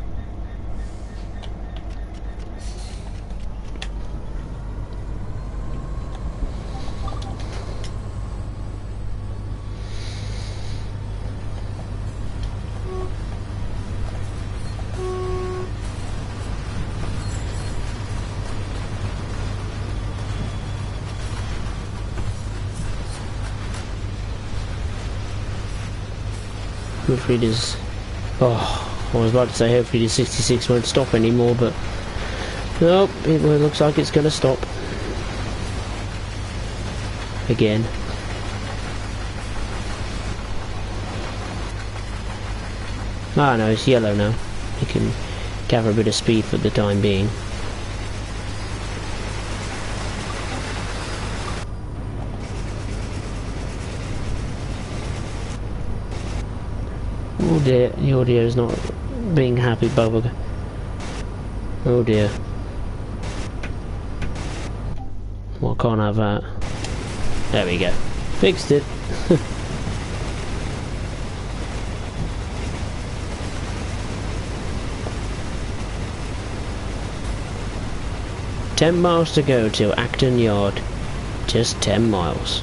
Hopefully this... Oh, I was about to say hopefully the 66 won't stop anymore, but... Nope, it looks like it's going to stop. Again. Ah no, it's yellow now. You can gather a bit of speed for the time being. Oh dear, the audio is not being happy, Bubba. Oh dear. Well, I can't have that. There we go. Fixed it. "10 miles to go till Acton Yard. Just 10 miles.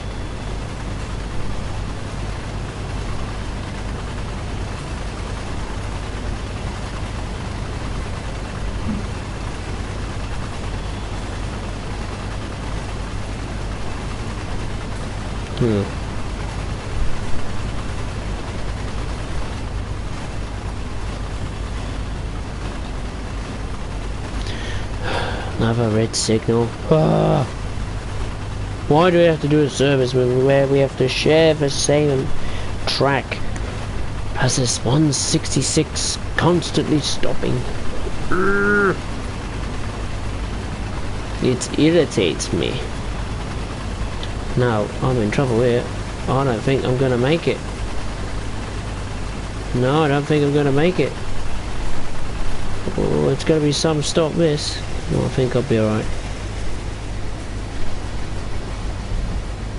Another red signal. Ah. Why do we have to do a service where we have to share the same track as this 166 constantly stopping? It irritates me. Now, I'm in trouble here. I don't think I'm gonna make it. No, I don't think I'm gonna make it. Oh, it's gonna be some stop this. Well, I think I'll be alright.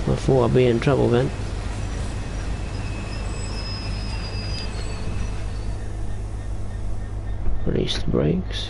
I thought I'd be in trouble then. Release the brakes.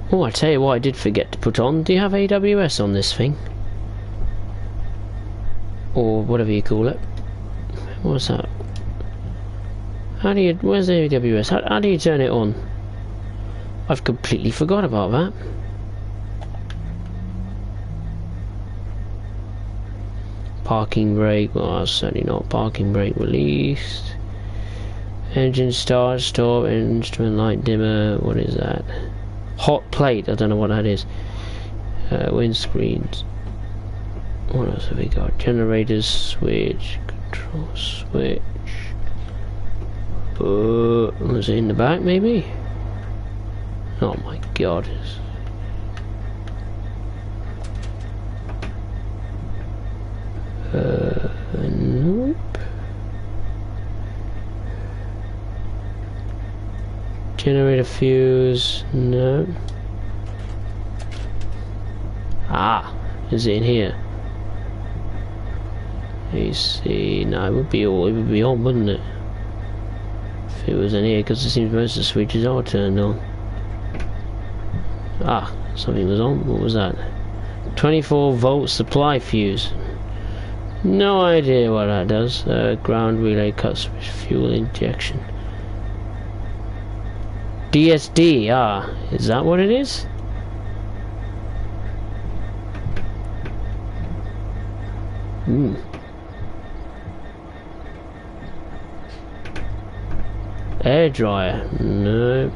Oh, I tell you what I did forget to put on. Do you have AWS on this thing? Or whatever you call it. What's that? How do you... Where's the AWS? How do you turn it on? I've completely forgot about that. Parking brake. Well, certainly not. Parking brake released. Engine start, stop, instrument light dimmer. What is that? Hot plate. I don't know what that is. Windscreens. What else have we got? Generators, switch, control switch. Was it in the back maybe? Oh my god. Nope. Generator fuse, no. Ah, is it in here? AC, no, it would be on, wouldn't it? If it was in here, because it seems most of the switches are turned on. Ah, something was on. What was that? 24-volt supply fuse. No idea what that does. Ground relay cut switch, fuel injection. DSD, ah, is that what it is? Air dryer, no.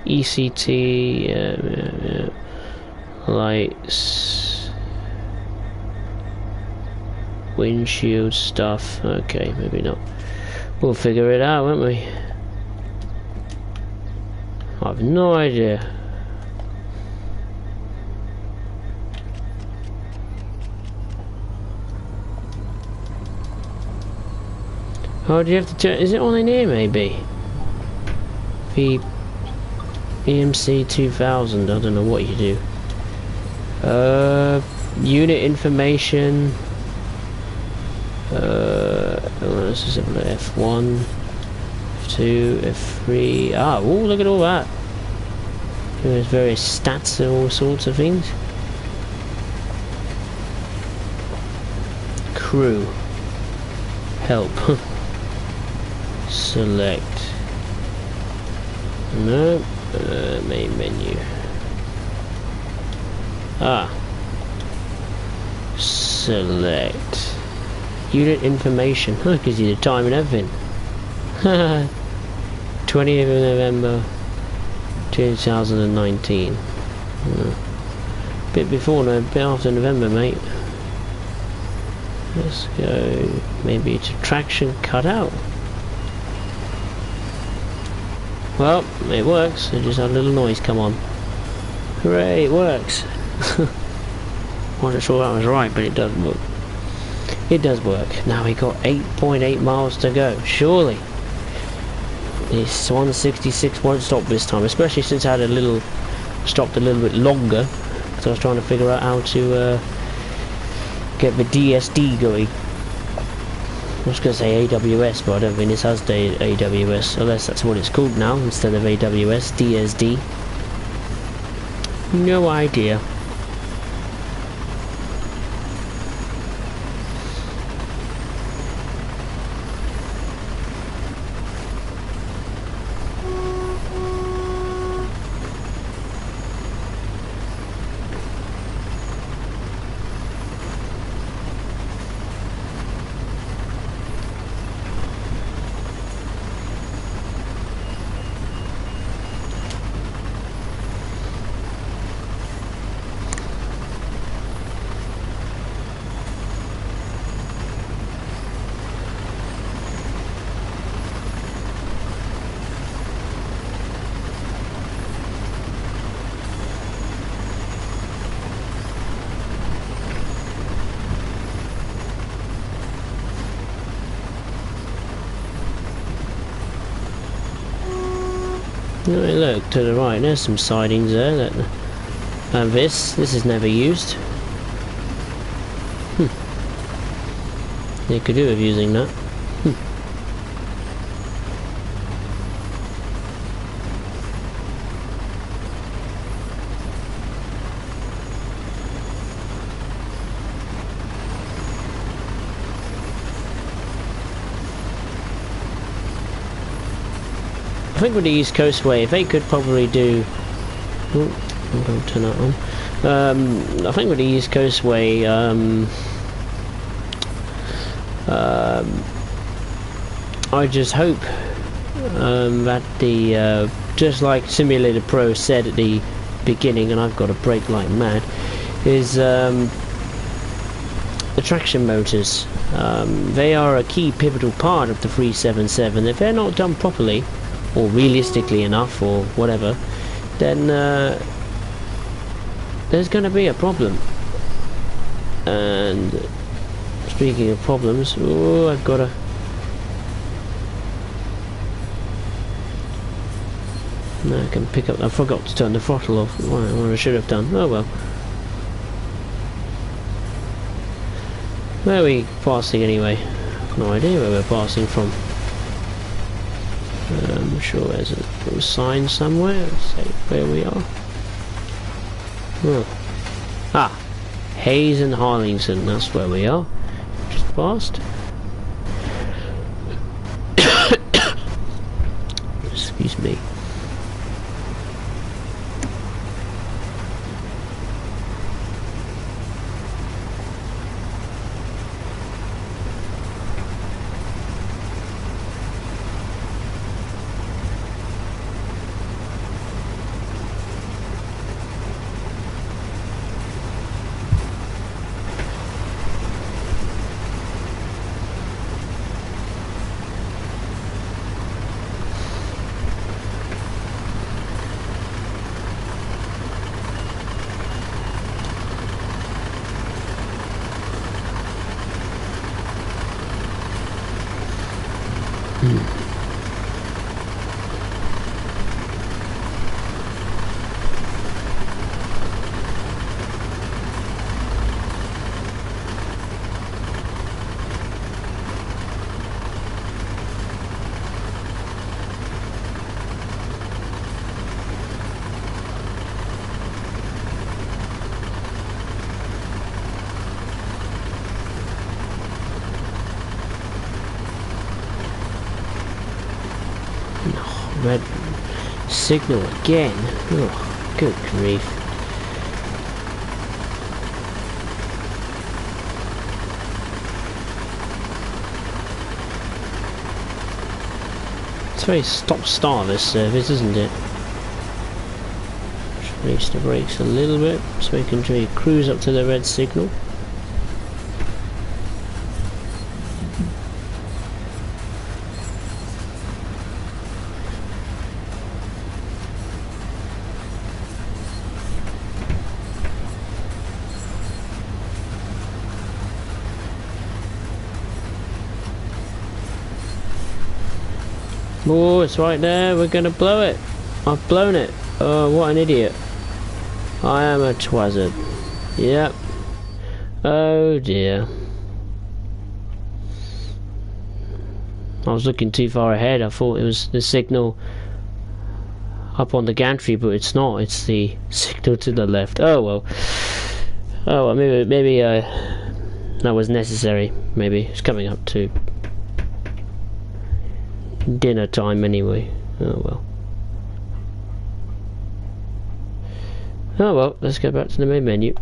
ECT, lights, windshield stuff. Okay, maybe not. We'll figure it out, won't we? I've no idea. Oh, do you have to turn? Is it on in here maybe? EMC 2000. I don't know what you do. Unit information. This is F1, F2, F3. Ah, oh, look at all that. There's various stats and all sorts of things. Crew. Help. Select. No. Main menu. Ah. Select. Unit information. Huh, gives you the time and everything. 20th of November 2019. Bit before, no, bit after November, mate. Let's go. Maybe it's a traction cutout. Well, it works. It just had a little noise come on. Hooray, it works. Wasn't sure that was right, but it does work. It does work. Now we got 8.8 miles to go. Surely this 166 won't stop this time, especially since I had stopped a little bit longer, because I was trying to figure out how to get the DSD going. I was going to say AWS, but I don't think this has the AWS, unless that's what it's called now instead of AWS. DSD. No idea. Look to the right, there's some sidings there. And this is never used. They could do with using that. I think with the East Coast Way, if they could probably do... Oh, I'm going to turn that on. I think with the East Coast Way, I just hope that the... just like Simulator Pro said at the beginning, and I've got a brake like mad, is the traction motors. They are a key pivotal part of the 377. If they're not done properly, or realistically enough, or whatever, then there's going to be a problem. And speaking of problems, oh, I've got to... No, I can pick up... I forgot to turn the throttle off. What I should have done. Oh well. Where are we passing anyway? No idea where we're passing from. I'm sure there's a little sign somewhere. Let's say where we are. Oh. Ah, Hayes and Harlington. That's where we are. Just past. Excuse me. Red signal again. Oh, good grief. It's very stop-start this service, isn't it? Just release the brakes a little bit so we can cruise up to the red signal. Oh, it's right there. We're gonna blow it. I've blown it. Oh, what an idiot. I am a twazzard. Yep. Oh dear. I was looking too far ahead. I thought it was the signal up on the gantry, but it's not. It's the signal to the left. Oh well. Oh well, maybe that was necessary. Maybe it's coming up to dinner time anyway. Oh well. Oh well, let's go back to the main menu.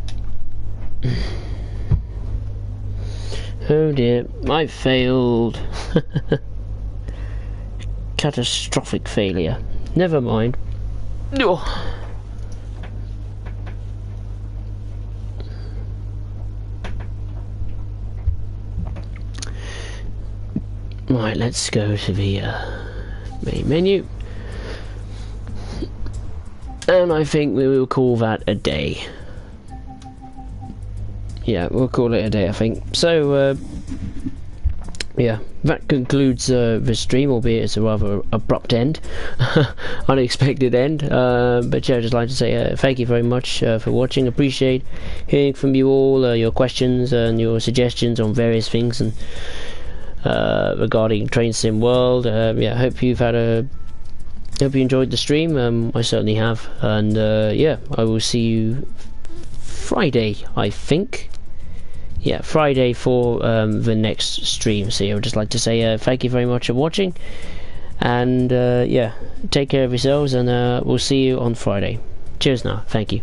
Oh dear, I failed. Catastrophic failure. Never mind. Oh. Right, let's go to the main menu, and I think we will call that a day. Yeah, we'll call it a day, I think. So yeah, that concludes the stream, albeit it's a rather abrupt end, unexpected end. But yeah, I'd just like to say thank you very much for watching. Appreciate hearing from you all, your questions and your suggestions on various things and regarding Train Sim World. Yeah, hope you enjoyed the stream. I certainly have, and yeah, I will see you Friday, I think. Yeah, Friday for the next stream. So yeah, I would just like to say thank you very much for watching, and yeah, take care of yourselves, and we'll see you on Friday. Cheers now. Thank you.